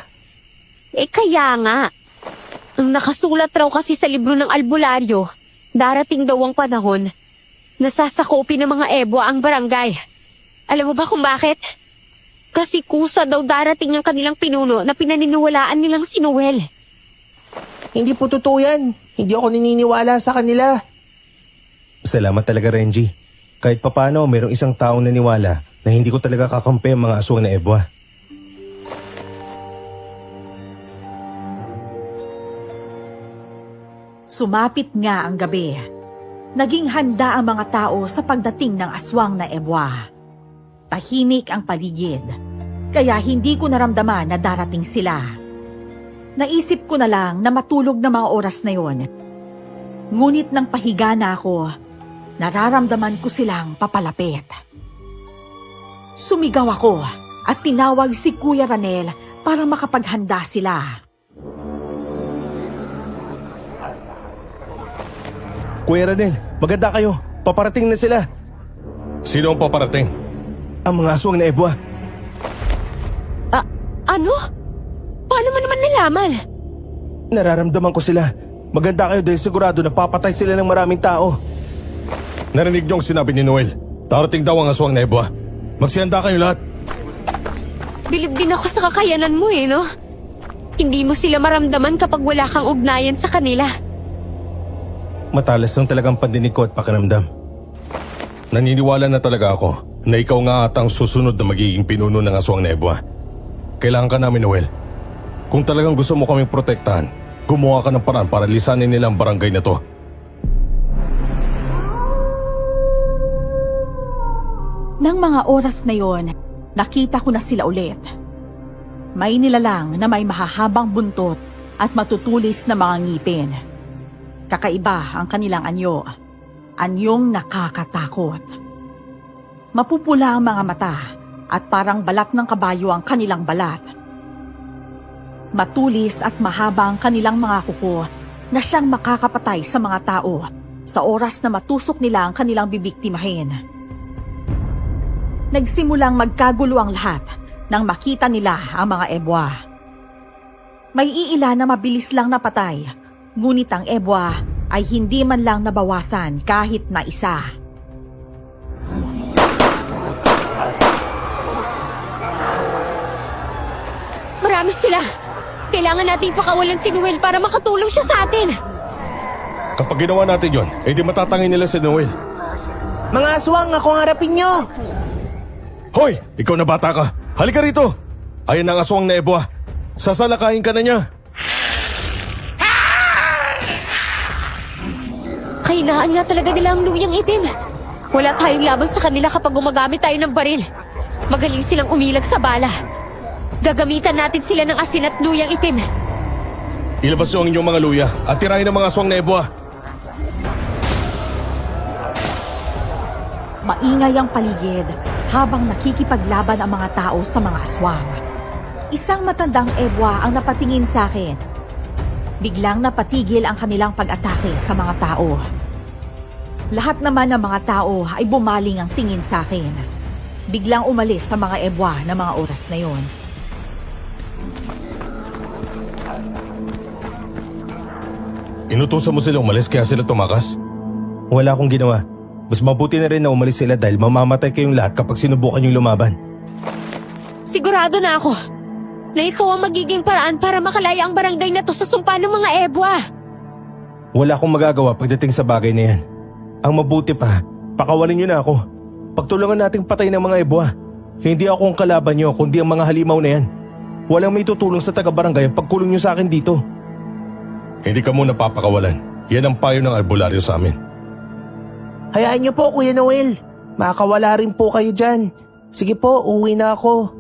Kaya nga. Ang nakasulat raw kasi sa libro ng albularyo, darating daw ang panahon na sasakupin ng mga ebwa ang barangay. Alam mo ba kung bakit? Kasi kusa daw darating ang kanilang pinuno na pinaniniwalaan nilang si Noel. Hindi po totoo yan. Hindi ako naniniwala sa kanila. Salamat talaga, Renji. Kahit papano, mayroong isang taong naniwala na hindi ko talaga kakampi ang mga aswang na ebwa. Sumapit nga ang gabi. Naging handa ang mga tao sa pagdating ng aswang na ebwa. Tahimik ang paligid, kaya hindi ko naramdaman na darating sila. Naisip ko na lang na matulog na mga oras na yon. Ngunit nang pahiga na ako, nararamdaman ko silang papalapit. Sumigaw ako at tinawag si Kuya Ranel para makapaghanda sila. Kuya Ranel, maganda kayo. Paparating na sila. Sino ang paparating? Ang mga aswang na ebwa. Ano? Paano mo naman nalaman? Nararamdaman ko sila. Maganda kayo dahil sigurado na papatay sila ng maraming tao. Narinig niyo ang sinabi ni Noel. Darating daw ang aswang na ebwa. Magsihanda kayo lahat. Bilib din ako sa kakayanan mo no? Hindi mo sila maramdaman kapag wala kang ugnayan sa kanila. Matalas lang talagang pandinig ko at pakiramdam. Naniniwala na talaga ako na ikaw nga atang susunod na magiging pinuno ng aswang na ebwa. Kailangan ka namin, Noel. Kung talagang gusto mo kaming protektahan, gumawa ka ng paraan para lisanin nila ang barangay na to. Nang mga oras na yon, nakita ko na sila ulit. May nilalang na may mahahabang buntot at matutulis na mga ngipin. Kakaiba ang kanilang anyo. Anyong nakakatakot. Mapupula ang mga mata at parang balat ng kabayo ang kanilang balat. Matulis at mahaba ang kanilang mga kuko na siyang makakapatay sa mga tao sa oras na matusok nila ang kanilang bibiktimahin. Nagsimulang magkagulo ang lahat nang makita nila ang mga ebwa. May iila na mabilis lang napatay, ngunit ang ebwa ay hindi man lang nabawasan kahit na isa. Marami sila! Kailangan nating pakawalan si Noel para makatulong siya sa atin! Kapag ginawa natin yon, di matatangin nila si Noel. Mga aswang, ako ang harapin nyo! Hoy! Ikaw na bata ka! Halika rito! Ayan ang aswang na ebwa. Sasalakayin ka na niya. Kahinaan nga talaga nila ang luyang itim. Wala tayong laban sa kanila kapag gumagamit tayo ng baril. Magaling silang umilag sa bala. Gagamitan natin sila ng asin at luyang itim. Ilabas niyo ang inyong mga luya at tirahin ang mga aswang na ebwa. Maingay ang paligid habang nakikipaglaban ang mga tao sa mga aswang. Isang matandang ebwa ang napatingin sa akin. Biglang napatigil ang kanilang pag-atake sa mga tao. Lahat naman ng mga tao ay bumaling ang tingin sa akin. Biglang umalis sa mga ebwa na mga oras na yon. Inutusan mo sila umalis kaya sila tumakas? Wala akong ginawa. Mas mabuti na rin na umalis sila dahil mamamatay kayong lahat kapag sinubukan yung lumaban. Sigurado na ako na ikaw ang magiging paraan para makalaya ang barangay na to sa sumpa ng mga ebwa. Wala akong magagawa pagdating sa bagay na yan. Ang mabuti pa, pakawalan niyo na ako. Pagtulungan nating patay ng mga ebwa. Hindi ako ang kalaban niyo kundi ang mga halimaw na yan. Walang may tutulong sa taga-barangay ang pagkulong niyo sa akin dito. Hindi ka muna papakawalan. Yan ang payo ng albularyo sa amin. Hayaan nyo po, Kuya Noel. Makakawala rin po kayo dyan. Sige po, uwi na ako.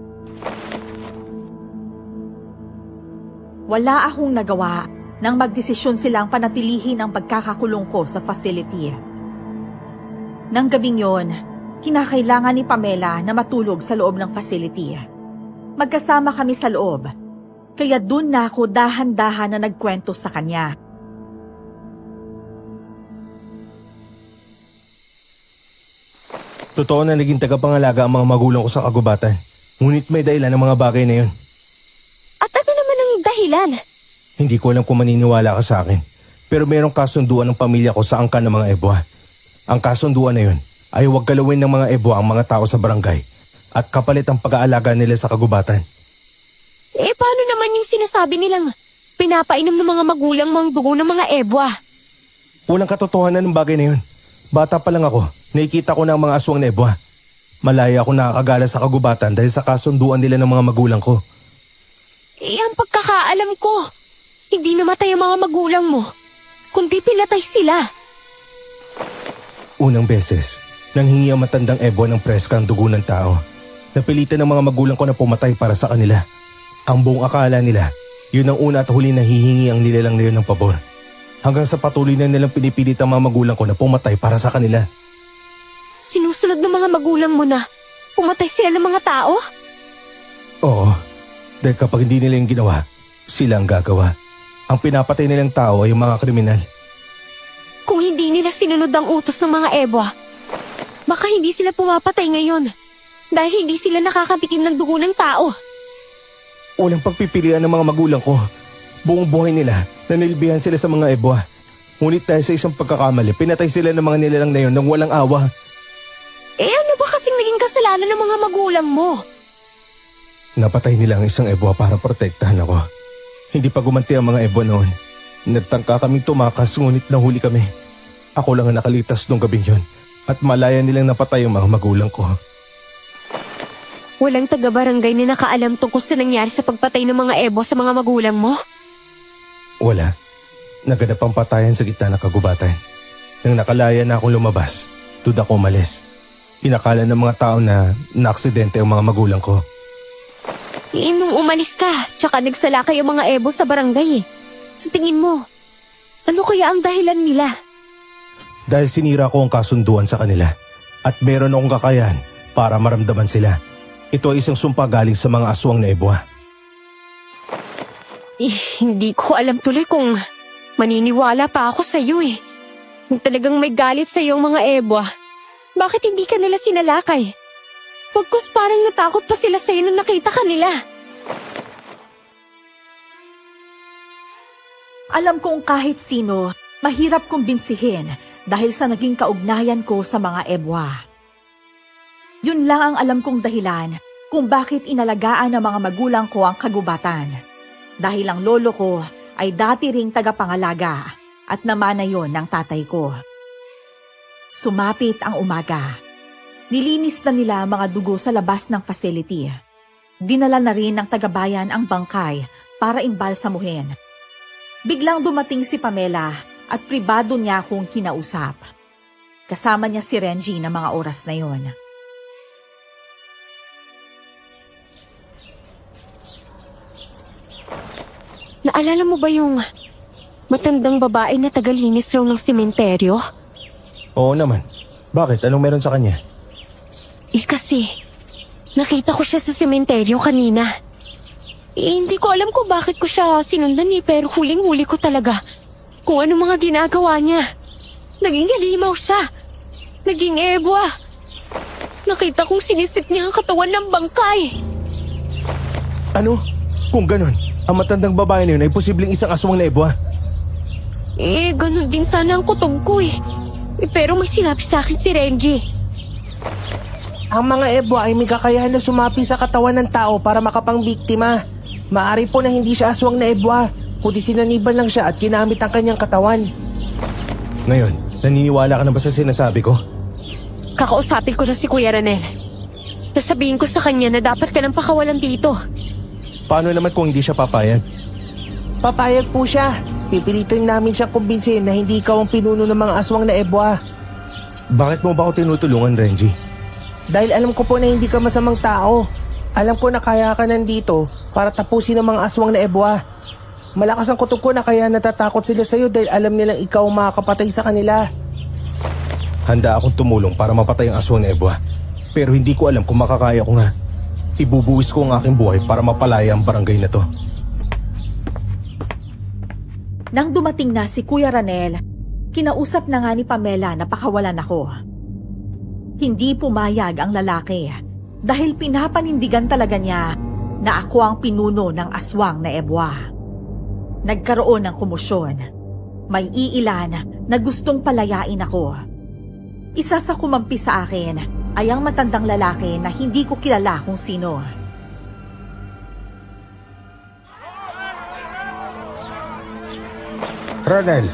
Wala akong nagawa nang magdesisyon silang panatilihin ang pagkakakulong ko sa facility. Nang gabing yon, kinakailangan ni Pamela na matulog sa loob ng facility. Magkasama kami sa loob, kaya dun na ako dahan-dahan na nagkwento sa kanya. Totoo na naging tagapangalaga ang mga magulang ko sa kagubatan. Ngunit may dahilan ang mga bagay na yun. At ano naman ang dahilan? Hindi ko alam kung maniniwala ka sa akin. Pero mayroong kasunduan ng pamilya ko sa angkan ng mga ebwa. Ang kasunduan na yun ay huwag galawin ng mga ebwa ang mga tao sa barangay at kapalit ang pag-aalaga nila sa kagubatan. Eh paano naman yung sinasabi nilang pinapainom ng mga magulang mo ang dugo ng mga ebwa? Walang katotohanan ng bagay na yun. Bata pa lang ako, nakikita ko na ang mga aswang na ebwa. Malaya ako nakakagala sa kagubatan dahil sa kasunduan nila ng mga magulang ko. Eh ang pagkakaalam ko, hindi namatay ang mga magulang mo, kundi pinatay sila. Unang beses, nanghingi ang matandang ebwa ng preska ang dugo ng tao. Napilitan ng mga magulang ko na pumatay para sa kanila. Ang buong akala nila, yun ang una at huli na hihingi ang nilalang na yun ng pabor. Hanggang sa patuloy na nilang pinipilit ang mga magulang ko na pumatay para sa kanila. Sinusunod ng mga magulang mo na pumatay sila ng mga tao? Oo, dahil kapag hindi nila yung ginawa, sila ang gagawa. Ang pinapatay nilang tao ay yung mga kriminal. Kung hindi nila sinunod ang utos ng mga ebwa, baka hindi sila pumapatay ngayon dahil hindi sila nakakatikim ng dugo ng tao. Walang pagpipilian ng mga magulang ko. Buong buhay nila, nanilbihan sila sa mga ebwa. Ngunit dahil sa isang pagkakamali, pinatay sila ng mga nilalang na yun nang walang awa. Eh ano ba kasing naging kasalanan ng mga magulang mo? Napatay nila ang isang ebwa para protektahan ako. Hindi pa gumanti ang mga ebwa noon. Nagtangka kaming tumakas ngunit nahuli kami. Ako lang ang nakalitas nung gabing yun at malaya nilang napatay ang mga magulang ko. Walang taga-barangay na nakaalam tungkol sa nangyari sa pagpatay ng mga ebwa sa mga magulang mo? Wala. Naganap ang patayan sa gitna ng kagubatan. Nang nakalaya na akong lumabas, doon ako umalis. Inakala ng mga tao na naaksidente ang mga magulang ko. Nung umalis ka, tsaka nagsala kayo mga ebo sa barangay eh. Sa tingin mo, ano kaya ang dahilan nila? Dahil sinira ko ang kasunduan sa kanila at meron akong kakayahan para maramdaman sila. Ito ay isang sumpa galing sa mga aswang na ebwa. Hindi ko alam tuloy kung maniniwala pa ako sa iyo eh. Kung talagang may galit sa iyo ang mga ebwa, bakit hindi ka nila sinalakay? Pagkus parang natakot pa sila sa iyo nung nakita ka nila. Alam kong kahit sino, mahirap kumbinsihin dahil sa naging kaugnayan ko sa mga ebwa. Yun lang ang alam kong dahilan kung bakit inalagaan ng mga magulang ko ang kagubatan. Dahil ang lolo ko ay dati ring tagapangalaga at namana yon ng tatay ko. Sumapit ang umaga. Nilinis na nila ang mga dugo sa labas ng facility. Dinala na rin ng tagabayan ang bangkay para imbalsamuhin. Biglang dumating si Pamela at pribado niya akong kinausap. Kasama niya si Renji na mga oras na yon. Naalala mo ba yung matandang babae na tagalinis raw ng sementeryo? Oo naman. Bakit? Anong meron sa kanya? Kasi, nakita ko siya sa sementeryo kanina. Hindi ko alam kung bakit ko siya sinundan pero huling-huli ko talaga kung ano mga ginagawa niya. Naging halimaw siya. Naging ebwa. Nakita kong sinisip niya ang katawan ng bangkay. Ano? Kung ganun, ang matandang babae na yun ay posibleng isang aswang na ebwa. Ganun din sana ang kutob ko pero may sinabi sa akin si Renji. Ang mga ebwa ay may kakayahan na sumapi sa katawan ng tao para makapangbiktima. Maari po na hindi siya aswang na ebwa, kundi sinaniban lang siya at ginamit ang kanyang katawan. Ngayon, naniniwala ka na ba sa sinasabi ko? Kakausapin ko na si Kuya Ranel. Sasabihin ko sa kanya na dapat ka nang pakawalan dito. Paano naman kung hindi siya papayag? Papayag po siya. Pipilitin namin siya kumbinsin na hindi ikaw ang pinuno ng mga aswang na ebwa. Bakit mo ba ako tinutulungan, Renji? Dahil alam ko po na hindi ka masamang tao. Alam ko na kaya ka nandito para tapusin ang mga aswang na ebwa. Malakas ang kutob ko na kaya natatakot sila sa'yo dahil alam nilang ikaw ang makakapatay sa kanila. Handa akong tumulong para mapatay ang aswang na ebwa. Pero hindi ko alam kung makakaya ko nga. Ibubuwis ko ang aking buhay para mapalaya ang barangay na to. Nang dumating na si Kuya Ranel, kinausap na nga ni Pamela na pakawalan ako. Hindi pumayag ang lalaki dahil pinapanindigan talaga niya na ako ang pinuno ng aswang na ebwa. Nagkaroon ng komosyon. May iilan na gustong palayain ako. Isa sa kumampi sa akin ay ang matandang lalaki na hindi ko kilala kung sino. Ranel,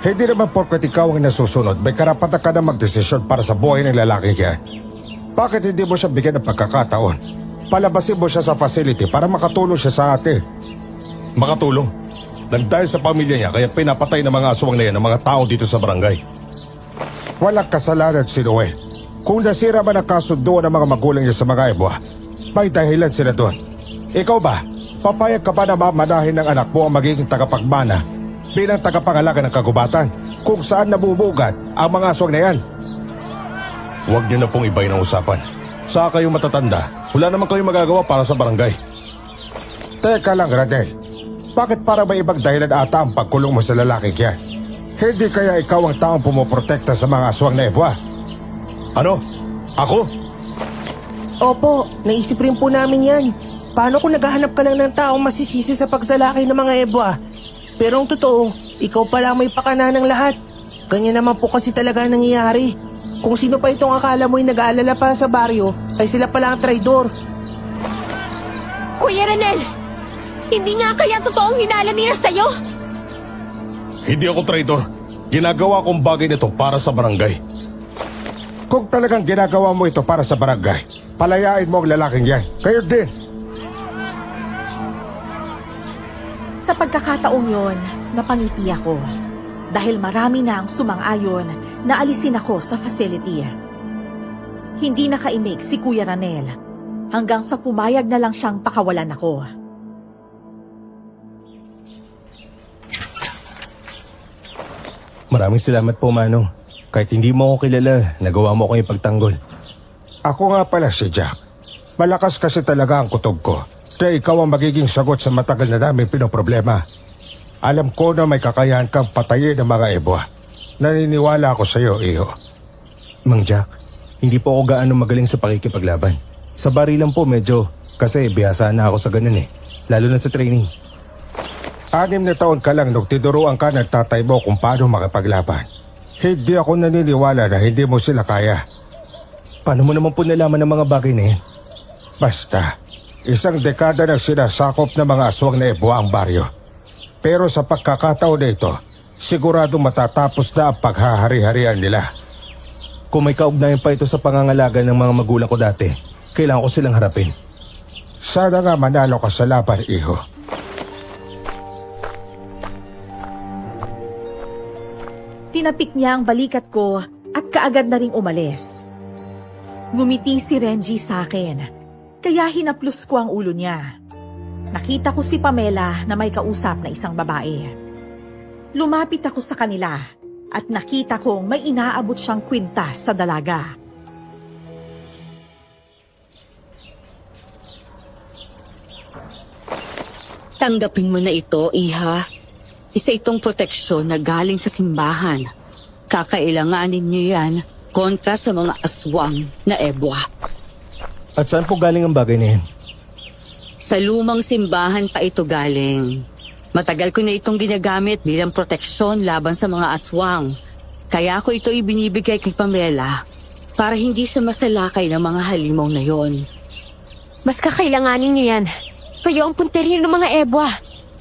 hindi naman porket ikaw ang nasusunod, may karapatan ka na magdesisyon para sa buhay ng lalaking yan. Bakit hindi mo siya bigyan ng pagkakataon? Palabasin mo siya sa facility para makatulong siya sa atin. Makatulong? Nagdahil sa pamilya niya kaya pinapatay ng mga aswang na yan ng mga tao dito sa barangay. Walang kasalanan si Noel. Kung nasira man ang kasunduan ng mga magulang niya sa mga ebwa, may dahilan sila doon. Ikaw ba, papayag ka ba na mamanahin ng anak mo ang magiging tagapagmana bilang tagapangalaga ng kagubatan kung saan nabubugat ang mga aswang na yan? Huwag niyo na pong ibayin ang usapan. Saka kayo matatanda, wala naman kayo magagawa para sa barangay. Teka lang, Radel. Bakit para may ibang dahilan ata ang pagkulong mo sa lalaking yan? Hindi kaya ikaw ang taong pumoprotekta sa mga aswang na ebwa? Ano? Ako? Opo, naisip rin po namin yan. Paano kung naghahanap ka lang ng taong masisisi sa pagsalaki ng mga ebwa? Pero ang totoo, ikaw pala may pakana ng lahat. Ganyan naman po kasi talaga nangyayari. Kung sino pa itong akala mo'y nag-aalala para sa baryo, ay sila pala ang traidor. Kuya Ranel, hindi nga kaya totoong hinala nila sa'yo? Hindi ako traitor. Ginagawa kong bagay nito para sa barangay. Kung talagang ginagawa mo ito para sa barangay, palayain mo ang lalaking yan. Kayo din. Sa pagkakataong yon, napangiti ako dahil marami na ang sumang-ayon na alisin ako sa facility. Hindi nakaimik si Kuya Ranel hanggang sa pumayag na lang siyang pakawalan ako. Maraming salamat po, Manong. Kahit hindi mo ako kilala, nagawa mo akong ipagtanggol. Ako nga pala si Jack. Malakas kasi talaga ang kutob ko na ikaw ang magiging sagot sa matagal na namin pinoproblema. Alam ko na may kakayahan kang patayin ng mga ebwa. Naniniwala ako sa iyo, iho. Mang Jack, hindi po ako gaano magaling sa pakikipaglaban. Sa bari lang po medyo, kasi bihasa na ako sa ganun eh. Lalo na sa training. 6 na taon ka lang nung tinuruan ka ng tatay mo kung paano makipaglaban. Hindi ako naniniwala na hindi mo sila kaya. Paano mo naman po nalaman ng mga bagay na yan? Basta, 1 dekada nang sinasakop ng mga aswang na ebwa ang baryo. Pero sa pagkakataon na ito, siguradong matatapos na ang paghahari-harian nila. Kung may kaugnayan pa ito sa pangangalaga ng mga magulang ko dati, kailangan ko silang harapin. Sana nga manalo ka sa laban, iho. Tinapik niya ang balikat ko at kaagad na ring umalis. Ngumiti si Renji sa akin, kaya hinaplos ko ang ulo niya. Nakita ko si Pamela na may kausap na isang babae. Lumapit ako sa kanila at nakita kong may inaabot siyang kwintas sa dalaga. Tanggapin mo na ito, Iha. Isa itong proteksyon na galing sa simbahan. Kakailanganin niyo yan kontra sa mga aswang na ebwa. At saan po galing ang bagay na yan? Sa lumang simbahan pa ito galing. Matagal ko na itong ginagamit bilang proteksyon laban sa mga aswang. Kaya ko ito ibinibigay kay Pamela para hindi siya masalakay ng mga halimaw na yon. Mas kakailanganin niyo yan. Kayo ang punteriyo ng mga ebwa.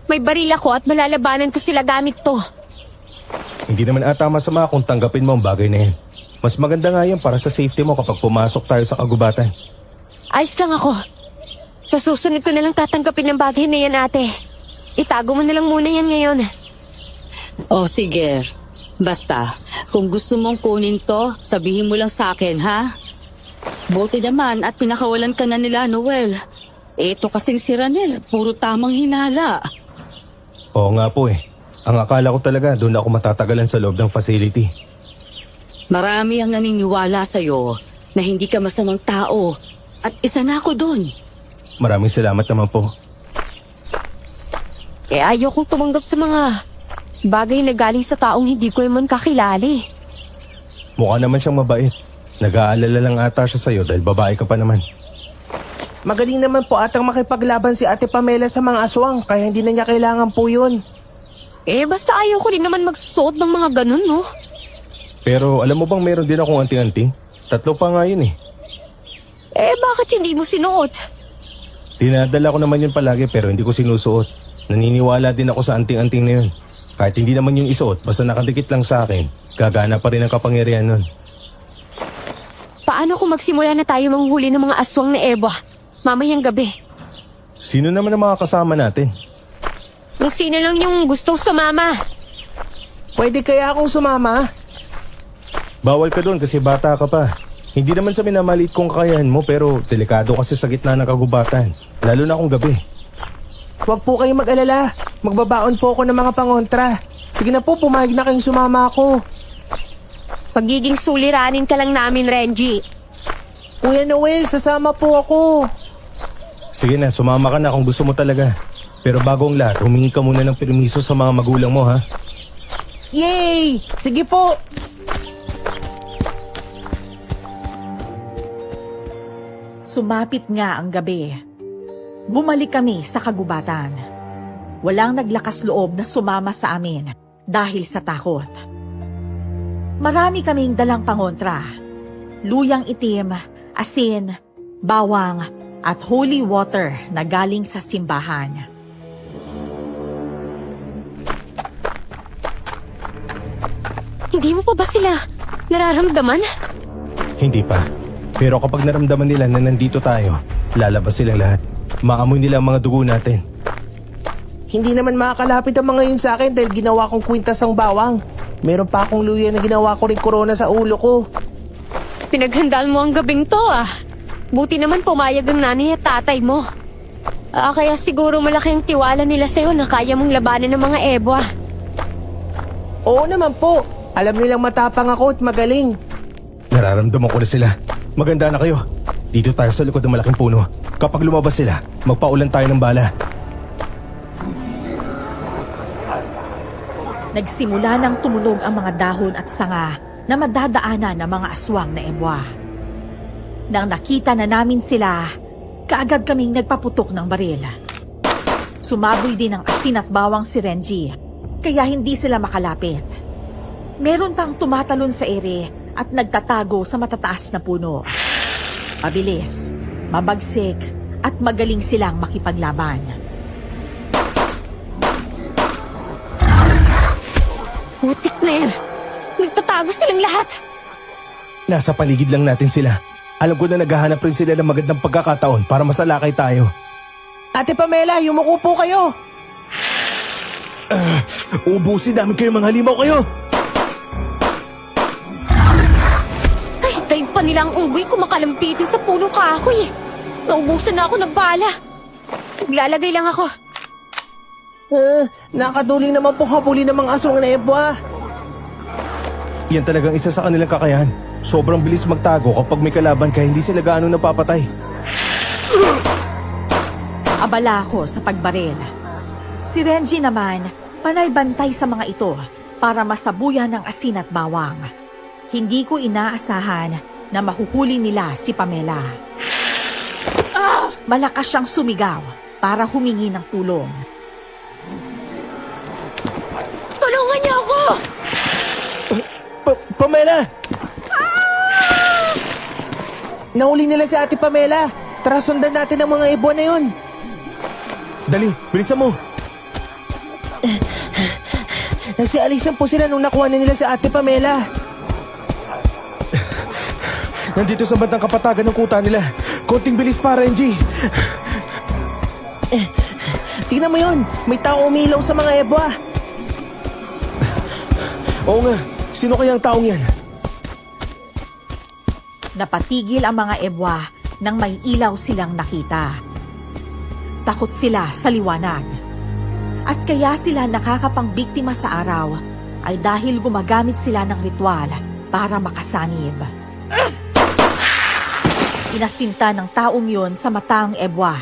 May baril ako at malalabanan ko sila gamit to. Hindi naman ata masama kung tanggapin mo ang bagay na yan. Mas maganda nga yan para sa safety mo kapag pumasok tayo sa kagubatan. Ayos lang ako. Sa susunod ko na lang tatanggapin ng bagay na yan, ate. Itago mo na lang muna yan ngayon. Oh, sige. Basta, kung gusto mong kunin to, sabihin mo lang sa akin, ha? Buti naman at pinakawalan ka na nila, Noel. Ito kasing si Ranel, puro tamang hinala. Oo nga po eh. Ang akala ko talaga doon ako matatagalan sa loob ng facility. Marami ang naniniwala sa'yo na hindi ka masamang tao at isa na ako doon. Maraming salamat naman po. Ayaw kong tumanggap sa mga bagay na galing sa taong hindi ko naman kakilali. Mukha naman siyang mabait. Nag-aalala lang ata siya sa'yo dahil babae ka pa naman. Magaling naman po atang makipaglaban si Ate Pamela sa mga aswang, kaya hindi na niya kailangan po yun. Basta ayaw ko rin naman magsusuot ng mga ganun, no? Pero alam mo bang meron din akong anting-anting? 3 pa nga yun eh. Bakit hindi mo sinuot? Dinadala ko naman yun palagi pero hindi ko sinusuot. Naniniwala din ako sa anting-anting na yun. Kahit hindi naman yung isuot, basta nakadikit lang sa akin, gagana pa rin ang kapangyarihan nun. Paano kung magsimula na tayo manghuli ng mga aswang na ebwa mamayang gabi? Sino naman ang mga kasama natin? Kung sino lang yung gustong sumama. Pwede kaya akong sumama? Bawal ka doon kasi bata ka pa. Hindi naman sa minamaliit kong kakayahan mo pero delikado kasi sa gitna ng kagubatan. Lalo na kung gabi. Huwag po kayong mag-alala. Magbabaon po ako ng mga pangontra. Sige na po, pumayag na kayong sumama ako. Pagiging suliranin ka lang namin, Renji. Kuya Noel, sasama po ako. Sige na, sumama ka na kung gusto mo talaga. Pero bago ang lahat, humingi ka muna ng permiso sa mga magulang mo ha. Yay! Sige po! Sumapit nga ang gabi. Bumalik kami sa kagubatan. Walang naglakas loob na sumama sa amin dahil sa takot. Marami kaming dalang pangontra. Luyang itim, asin, bawang, at holy water na galing sa simbahan. Hindi mo pa ba sila nararamdaman? Hindi pa. Pero kapag naramdaman nila na nandito tayo, lalabas silang lahat. Maamoy nila ang mga dugo natin. Hindi naman makakalapit ang mga yun sa akin dahil ginawa kong kwintas ang bawang. Meron pa akong luya na ginawa ko rin korona sa ulo ko. Pinaghandaan mo ang gabing to ah. Buti naman pumayag ang nanay at tatay mo. Kaya siguro malaki ang tiwala nila sa'yo na kaya mong labanan ng mga ebwa. Oo naman po. Alam nilang matapang ako at magaling. Nararamdaman ko na sila. Maganda na kayo. Dito tayo sa likod ng malaking puno. Kapag lumabas sila, magpaulan tayo ng bala. Nagsimula nang tumulog ang mga dahon at sanga na madadaanan ng mga aswang na ebwa. Nang nakita na namin sila, kaagad kaming nagpaputok ng baril. Sumaboy din ang asin at bawang si Renji, kaya hindi sila makalapit. Meron pang tumatalon sa ere at nagtatago sa matataas na puno. Mabilis, mabagsik at magaling silang makipaglaban. Putik na yan. Nagtatago silang lahat. Nasa paligid lang natin sila. Alam ko na naghahanap rin sila ng magandang pagkakataon para masalakay tayo. Ate Pamela, yumuko po kayo. Ubusin namin kayo, mga halimaw kayo! Ay, daig pa nila ang unggoy kumakalampitin sa punong kahoy. Naubusan na ako ng bala. Maglalagay lang ako. Nakaduling naman pong habulin ng mga aswang na ebwa. Yan talagang isa sa kanilang kakayahan. Sobrang bilis magtago kapag may kalaban kaya hindi sila gaano napapatay. Abala ako sa pagbaril. Si Renji naman, panay bantay sa mga ito para masabuyan ng asin at bawang. Hindi ko inaasahan na mahuhuli nila si Pamela. Malakas siyang sumigaw para humingi ng tulong. Tulungan niyo ako! Pamela! Nahuli nila si Ate Pamela. Tara, sundan natin ang mga ebwa na yun. Dali, bilisan mo! Nagsialisan po sila nung nakuha na nila si Ate Pamela. Nandito sa bandang kapatagan ng kuta nila. Konting bilis pa, Renji. Tingnan mo yun, may tao umilaw sa mga ebwa. Oo nga, sino kaya ang taong yan? Napatigil ang mga ebwa nang may ilaw silang nakita. Takot sila sa liwanag. At kaya sila nakakapangbiktima sa araw ay dahil gumagamit sila ng ritual para makasanib. Inasinta ng taong yun sa matang ebwa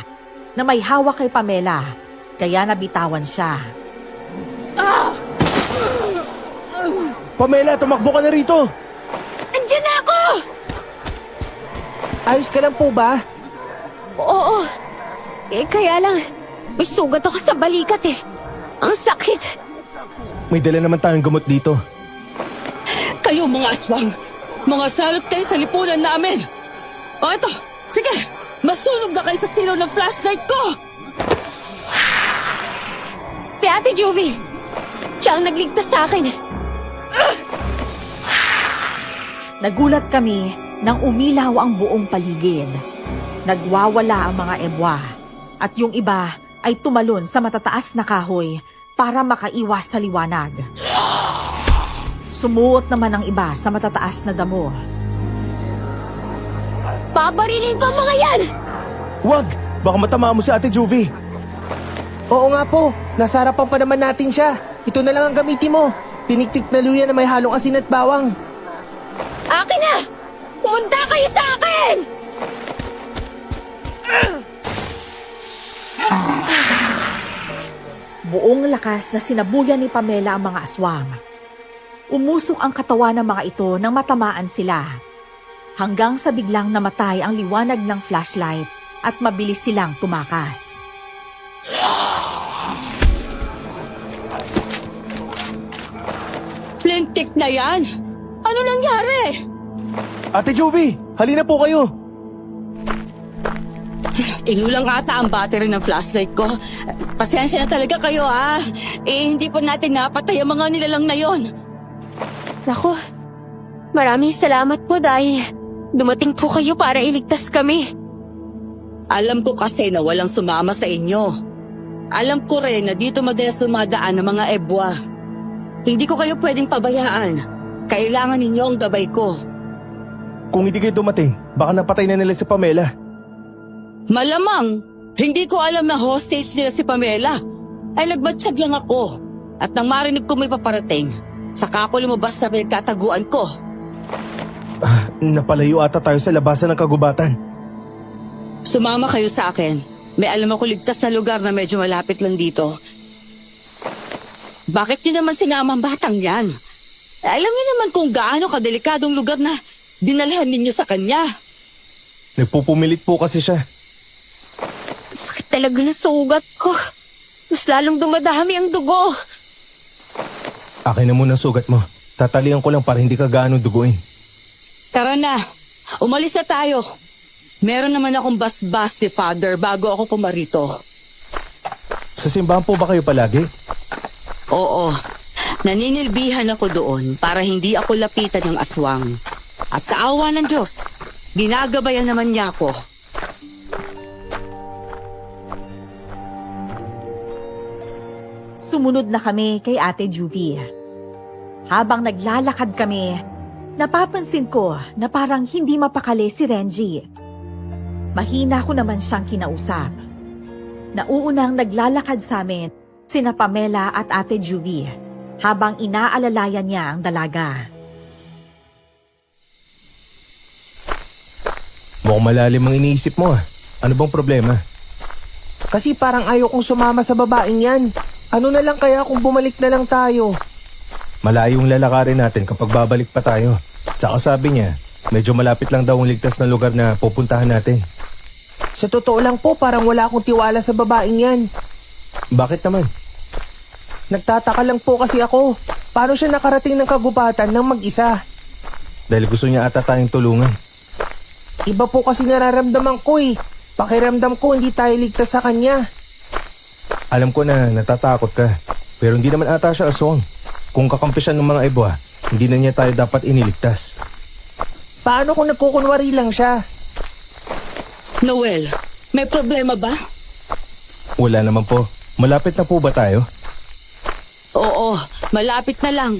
na may hawak kay Pamela, kaya nabitawan siya. Pamela, tumakbo ka na rito! Andiyan na ako! Ayos ka lang po ba? Oo. Kaya lang, may sugat ako sa balikat eh. Ang sakit. May dala naman tayong gamot dito. Kayo mga aswang, mga salot kayo sa lipunan namin. O ito, sige, masunog na kayo sa silaw ng flashlight ko. Si Ate Juvie. Siya ang nagligtas sa akin. Nagulat kami nang umilaw ang buong paligid. Nagwawala ang mga ebwa at yung iba ay tumalon sa matataas na kahoy para makaiwas sa liwanag. Sumuot naman ang iba sa matataas na damo. Babarilin ko ang mga yan! Wag! Baka matamaan mo si Ate Juvie. Oo nga po, nasa harapan pa naman natin siya. Ito na lang ang gamitin mo. Tiniktik na luya na may halong asin at bawang. Akin na! Pumunta kayo sa akin! Buong lakas na sinabuyan ni Pamela ang mga aswang. Umusok ang katawan ng mga ito nang matamaan sila. Hanggang sa biglang namatay ang liwanag ng flashlight at mabilis silang tumakas. Lintik na yan. Ano nangyari? Ate Juvie, halina po kayo! Inulang ata ang battery ng flashlight ko. Pasensya na talaga kayo ha. Hindi pa natin napatay ang mga nilalang na yon. Naku, maraming salamat po dahil dumating po kayo para iligtas kami. Alam ko kasi na walang sumama sa inyo. Alam ko rin na dito madalas dumadaan ng mga ebwa. Hindi ko kayo pwedeng pabayaan. Kailangan ninyo ang gabay ko. Kung hindi kayo dumating, baka napatay na nila si Pamela. Malamang, hindi ko alam na hostage nila si Pamela. Ay nagmatsyag lang ako. At nang marinig ko may paparating, saka ako lumabas sa pinagkataguan ko. Napalayo ata tayo sa labasan ng kagubatan. Sumama kayo sa akin. May alam ako ligtas na lugar na medyo malapit lang dito. Bakit niyo naman sinama ang batang yan? Alam niyo naman kung gaano kadelikadong lugar na dinalhan ninyo sa kanya. Nagpupumilit po kasi siya. Sakit talaga na sugat ko. Mas lalong dumadami ang dugo. Akin na muna ang sugat mo. Tatalian ko lang para hindi ka gaano duguin. Tara na, umalis na tayo. Meron naman akong basbas ni Father bago ako pumarito. Sa simbahan po ba kayo palagi? Oo, naninilbihan ako doon para hindi ako lapitan ng aswang. At sa awa ng Diyos, ginagabayan naman niya ako. Sumunod na kami kay Ate Juvie. Habang naglalakad kami, napapansin ko na parang hindi mapakali si Renji. Mahina ko naman siyang kinausap. Nauunang naglalakad sa amin sina Pamela at Ate Juvie habang inaalalayan niya ang dalaga. Mukhang malalim ang iniisip mo. Ano bang problema? Kasi parang ayaw kong sumama sa babaeng yan. Ano na lang kaya kung bumalik na lang tayo? Malayong lalakarin natin kapag babalik pa tayo. Tsaka sabi niya, medyo malapit lang daw ang ligtas na lugar na pupuntahan natin. Sa totoo lang po, parang wala akong tiwala sa babaeng yan. Bakit naman? Nagtataka lang po kasi ako. Paano siya nakarating ng kagubatan ng mag-isa? Dahil gusto niya ata tayong tulungan. Iba po kasi nararamdaman ko eh. Pakiramdam ko hindi tayo ligtas sa kanya. Alam ko na natatakot ka, pero hindi naman ata siya aswang. Kung kakampi siya ng mga ibwa, hindi na niya tayo dapat iniligtas. Paano kung nagkukunwari lang siya? Noel, may problema ba? Wala naman po. Malapit na po ba tayo? Oo, malapit na lang.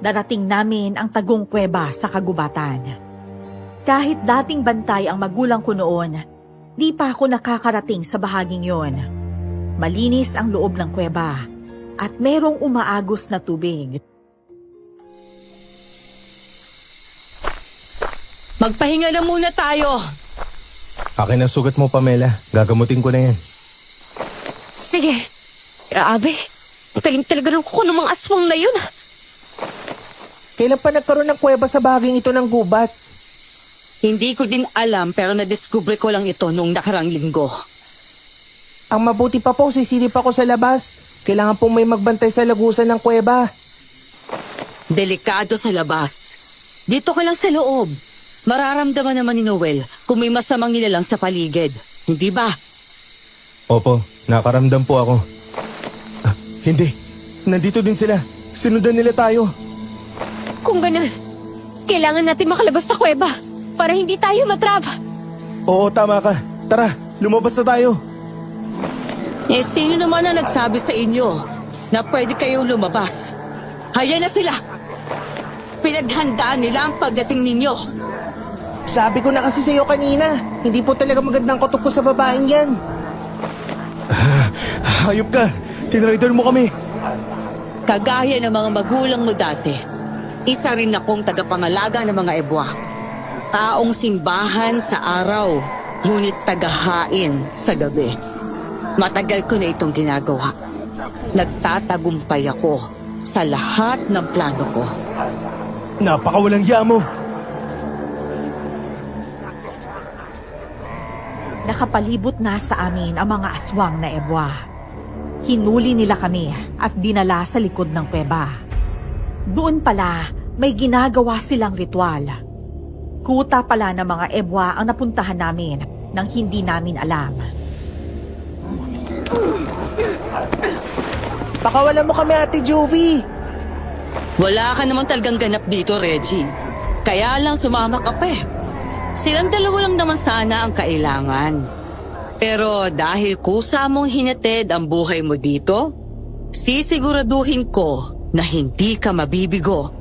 Darating namin ang Tagong Kuweba sa kagubatan. Kahit dating bantay ang magulang ko noon, di pa ako nakakarating sa bahaging yon. Malinis ang loob ng kuweba at merong umaagos na tubig. Magpahinga na muna tayo. Akin ang sugat mo, Pamela. Gagamutin ko na yan. Sige. Grabe. Taling talaga ng kuko ng mga aswang na yun. Kailan pa nagkaroon ng kuweba sa bahaging ito ng gubat? Hindi ko din alam pero nadiskubre ko lang ito noong nakarang linggo. Ang mabuti pa po, sisilip ako sa labas. Kailangan pong may magbantay sa lagusan ng kuweba. Delikado sa labas. Dito ka lang sa loob. Mararamdaman naman ni Noel kung may masamang nilalang sa paligid. Hindi ba? Opo, nakaramdam po ako. Hindi. Nandito din sila. Sinundan nila tayo. Kung ganun, kailangan natin makalabas sa kuweba para hindi tayo matrap. Oo, tama ka. Tara, lumabas na tayo. Eh, sino naman ang nagsabi sa inyo na pwede kayong lumabas? Hayaan na sila! Pinaghandaan nila ang pagdating ninyo. Sabi ko na kasi sa'yo kanina, hindi po talaga magandang kutok ko sa babaeng yan. Hayop ka. Tinrider mo kami. Kagaya ng mga magulang mo dati, isa rin akong tagapangalaga ng mga ebwa. Taong simbahan sa araw, ngunit tagahain sa gabi. Matagal ko na itong ginagawa. Nagtatagumpay ako sa lahat ng plano ko. Napakawalang hiya mo. Nakapalibot na sa amin ang mga aswang na ebwa. Hinuli nila kami at dinala sa likod ng kuweba. Doon pala, may ginagawa silang ritual. Kuta pala ng mga ebwa ang napuntahan namin nang hindi namin alam. Pakawalan mo kami, Ate Juvie. Wala ka naman talagang ganap dito, Reggie. Kaya lang sumama ka pa eh. Silang dalawa lang naman sana ang kailangan. Pero dahil kusa mong hinatid ang buhay mo dito, sisiguraduhin ko na hindi ka mabibigo.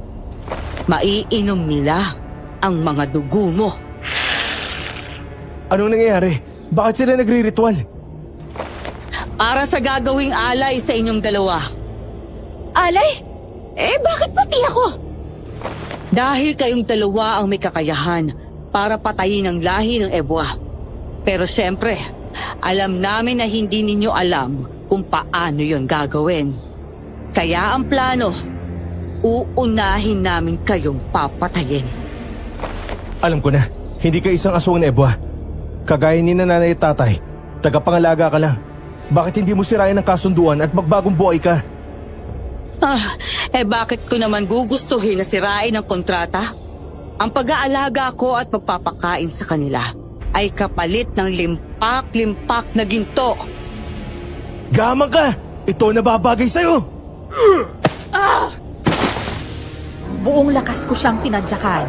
Maiinom nila ang mga dugo mo. Anong nangyayari? Bakit sila nagre-ritual? Para sa gagawing alay sa inyong dalawa. Alay? Bakit pati ako? Dahil kayong dalawa ang may kakayahan para patayin ang lahi ng Ebwa. Pero syempre, alam namin na hindi ninyo alam kung paano yon gagawin. Kaya ang plano, uunahin namin kayong papatayin. Alam ko na, hindi ka isang aswang na Ebwa. Kagaya ni nanay at tatay, tagapangalaga ka lang. Bakit hindi mo sirain ang kasunduan at magbagong buhay ka? Bakit ko naman gugustuhin na sirain ang kontrata? Ang pag-aalaga ko at pagpapakain sa kanila ay kapalit ng limpak-limpak na ginto. Gamang ka! Ito nababagay sa'yo! Buong lakas ko siyang tinadyakan.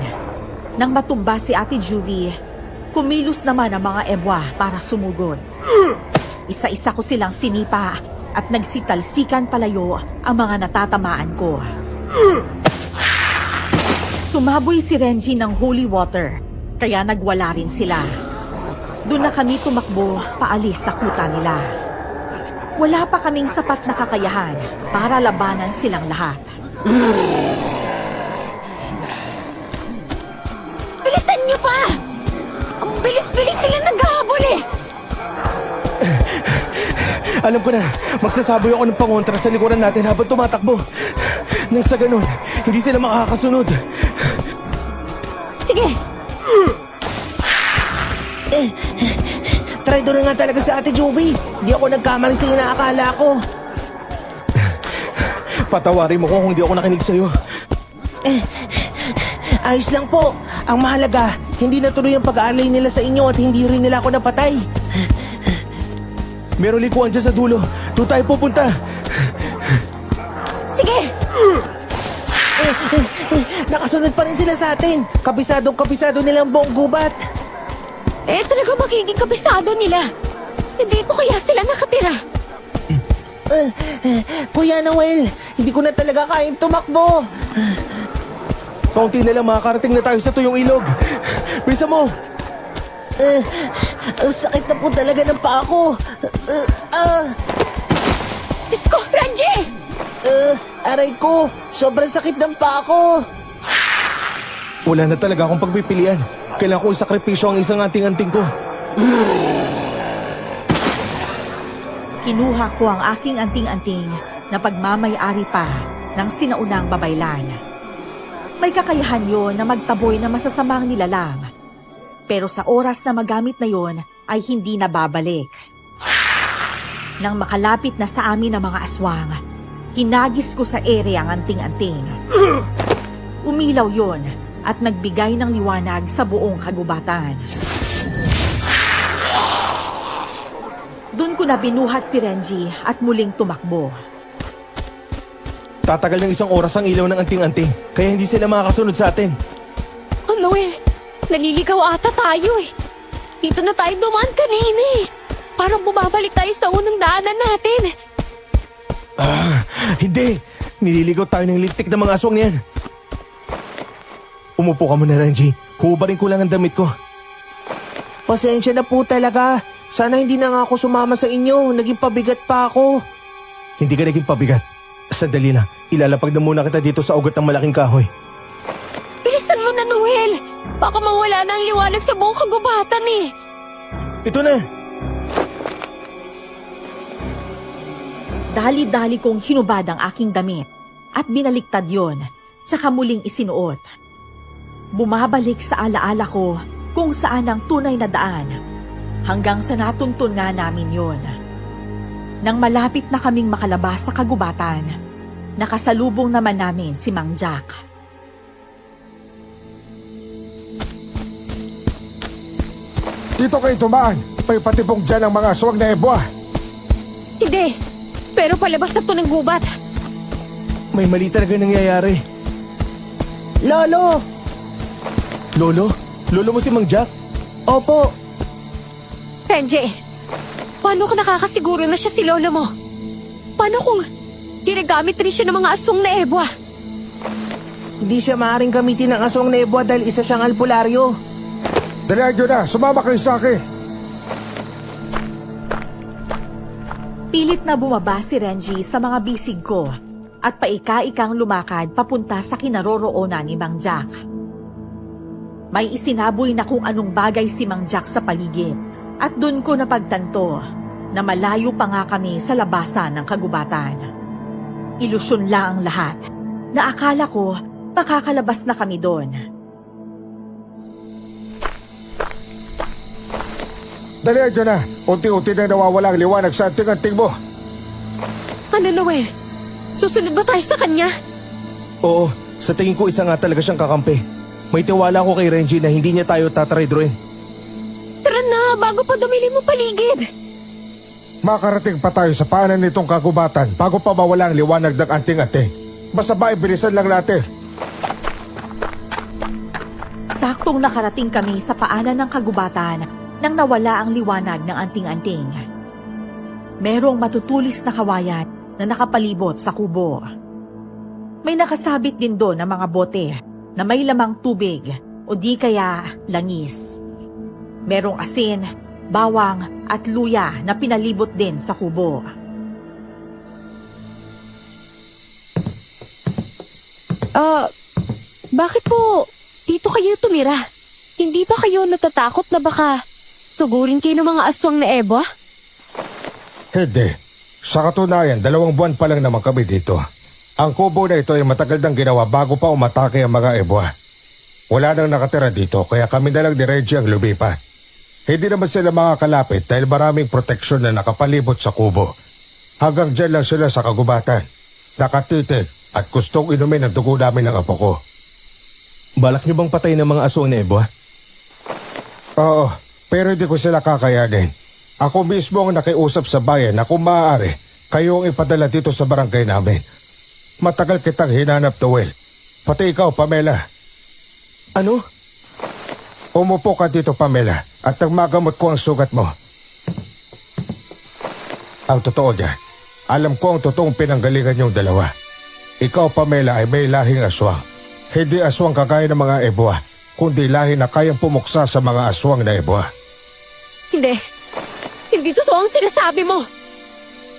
Nang matumba si Ate Juvie, kumilos naman ang mga Ebwa para sumugod. Isa-isa ko silang sinipa at nagsitalsikan palayo ang mga natatamaan ko. Sumaboy si Renji ng holy water, kaya nagwala rin sila. Doon na kami tumakbo paalis sa kuta nila. Wala pa kaming sapat na kakayahan para labanan silang lahat. Bilisan niyo pa! Ang bilis-bilis nila naghahabol eh! Alam ko na, magsasaboy ako ng pangontra sa likuran natin habang tumatakbo. Nang sa ganun, hindi sila makakasunod. Sige! Traidor nga talaga si Ate Juvie. Di ako nagkamali sa inaakala ko. Patawarin mo ko kung hindi ako nakinig sa'yo. Ayos lang po. Ang mahalaga, hindi natuloy ang pag-aalay nila sa inyo at hindi rin nila ako napatay. Meron likuan dyan sa dulo. Doon tayo pupunta. Sige! Nakasunod pa rin sila sa atin. Kapisado nilang buong gubat. Talaga magiging kabisado nila. Hindi po kaya sila nakatira. Kuya Noel, hindi ko na talaga kayang tumakbo. Kaunti na lang makakarating na tayo sa tuyong ilog. Bisa mo! Ang sakit na po talaga ng paa ko. Diyos ko, Renji! Aray ko, sobrang sakit ng paa ko. Wala na talaga akong pagpipilian. Kailangan ko isakripisyo ang isang anting-anting ko. Kinuha ko ang aking anting-anting na pagmamay-ari pa ng sinaunang babaylan. May kakayahan yon na magtaboy na masasamang nilalang. Pero sa oras na magamit na yon ay hindi na babalik. Nang makalapit na sa amin ang mga aswang, hinagis ko sa ere ang anting-anting. Umilaw yon at nagbigay ng liwanag sa buong kagubatan. Doon ko na binuhat si Renji at muling tumakbo. Tatagal ng isang oras ang ilaw ng anting-anting, kaya hindi sila makakasunod sa atin. Oh, Noel, naliligaw ata tayo eh. Dito na tayo dumaan kanina eh. Parang bumabalik tayo sa unang daanan natin. Hindi! Nililigaw tayo ng lintik ng mga aswang niyan. Umupo ka muna, Renji. Hubarin ko lang ang damit ko. Pasensya na po talaga. Sana hindi na nga ako sumama sa inyo. Naging pabigat pa ako. Hindi ka naging pabigat. Sandali na, ilalapag na muna kita dito sa ugat ng malaking kahoy. Bilisan mo na, Noel. Baka mawala na ang liwanag sa buong kagubatan eh. Ito na! Dali-dali kong hinubad ang aking damit at binaliktad yon, tsaka muling isinuot. Bumabalik sa alaala ko kung saan ang tunay na daan, hanggang sa natuntun nga namin yon. Nang malapit na kaming makalabas sa kagubatan, nakasalubong naman namin si Mang Jack. Dito kayo tumaan. May patibong dyan ang mga aswang na Ebwa. Hindi, pero palabas na to ng gubat. May mali talaga nangyayari. Lolo! Lolo? Lolo mo si Mang Jack? Opo. Renji, paano ka nakakasiguro na siya si lolo mo? Paano kung ginagamit rin siya ng mga aswang na ebwa. Hindi siya maaaring gamitin ng aswang na ebwa dahil isa siyang albularyo. Dalihan nyo na, sumama kayo sa akin. Pilit na bumaba si Renji sa mga bisig ko at paika-ikang lumakad papunta sa kinaroroonan ni Mang Jack. May isinaboy na kung anong bagay si Mang Jack sa paligid at dun ko napagtanto na malayo pa nga kami sa labasan ng kagubatan. Ilusyon lang ang lahat na akala ko makakalabas na kami doon. Dalihan nyo na, unti-unti na nawawala ang liwanag sa anting-anting mo. Ano, Noel? Susunod ba tayo sa kanya? Oo, sa tingin ko isa nga talaga siyang kakampi. May tiwala ko kay Renji na hindi niya tayo tatraydroin. Tara na, bago pa dumilim mo paligid. Makarating pa tayo sa paanan nitong kagubatan bago pa mawala ang liwanag ng anting-anting. Basta ba, bilisan lang natin. Saktong nakarating kami sa paanan ng kagubatan nang nawala ang liwanag ng anting-anting. Merong matutulis na kawayan na nakapalibot sa kubo. May nakasabit din doon ng mga bote na may lamang tubig o di kaya langis. Merong asin, bawang at luya na pinalibot din sa kubo. Bakit po dito kayo tumira? Hindi ba kayo natatakot na baka sugurin kayo ng mga aswang na ebwa? Hindi. Sa katunayan, 2 buwan pa lang naman kami dito. Ang kubo na ito ay matagal nang ginawa bago pa umatake ang mga ebwa. Wala nang nakatira dito kaya kami na lang ni Reggie ang lumipat. Hindi naman sila makakalapit dahil maraming proteksyon na nakapalibot sa kubo. Hanggang dyan lang sila sa kagubatan. Nakatitig at gustong inumin ang dugo namin ng apo ko. Balak niyo bang patayin ng mga aswang na ebwa? Oo, pero hindi ko sila kakayanin. Ako mismo ang nakiusap sa bayan na kung maaari, kayo ang ipadala dito sa barangay namin. Matagal kitang hinanap, Noel. Pati ikaw, Pamela. Ano? Umupo ka dito, Pamela, at nagmagamot ko ang sugat mo. Ang totoo dyan, alam ko ang totoong pinanggalingan yung dalawa. Ikaw, Pamela, ay may lahing aswang. Hindi aswang kagaya ng mga ebwa, kundi lahi na kayang pumuksa sa mga aswang na ebwa. Hindi. Hindi totoo ang sinasabi mo.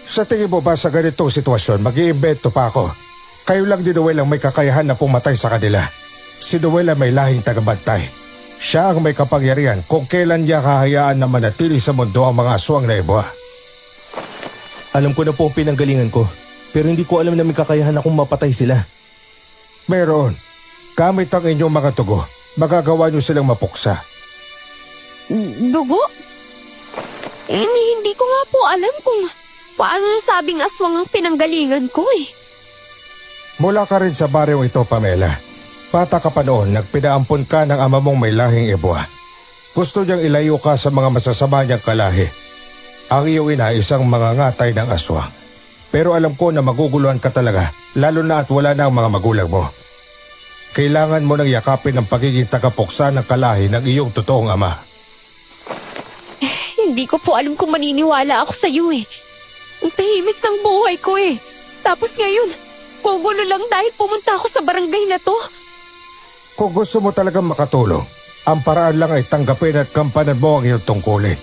Sa tingin mo ba sa ganitong sitwasyon, mag-iimbento pa ako? Kayo lang ni Noel ang may kakayahan na pumatay sa kanila. Si Noel ay may lahing tagabantay. Siya ang may kapangyarihan kung kailan niya kahayaan na manatili sa mundo ang mga aswang na ebwa. Alam ko na po ang pinanggalingan ko, pero hindi ko alam na may kakayahan akong mapatay sila. Meron. Gamit ang inyong mga tugo, magagawa niyo silang mapuksa. Dugo? Hindi ko nga po alam kung paano nasabing aswang ang pinanggalingan ko eh. Mula ka rin sa baryong ito, Pamela. Bata ka pa noon, nagpinaampon ka ng ama mong may lahing ebwa. Gusto niyang ilayo ka sa mga masasama niyang kalahi. Ang iyong ina isang mangangatay ng aswang. Pero alam ko na maguguluhan ka talaga, lalo na at wala na ang mga magulang mo. Kailangan mo nang yakapin ang pagiging tagapuksa ng kalahi ng iyong totoong ama. Hindi ko po alam kung maniniwala ako sa iyo eh. Ang tahimik ng buhay ko eh. Tapos ngayon, gugulo lang dahil pumunta ako sa barangay na to. Kung gusto mo talagang makatulong, ang paraan lang ay tanggapin at kampanan mo ang iyong tungkulin.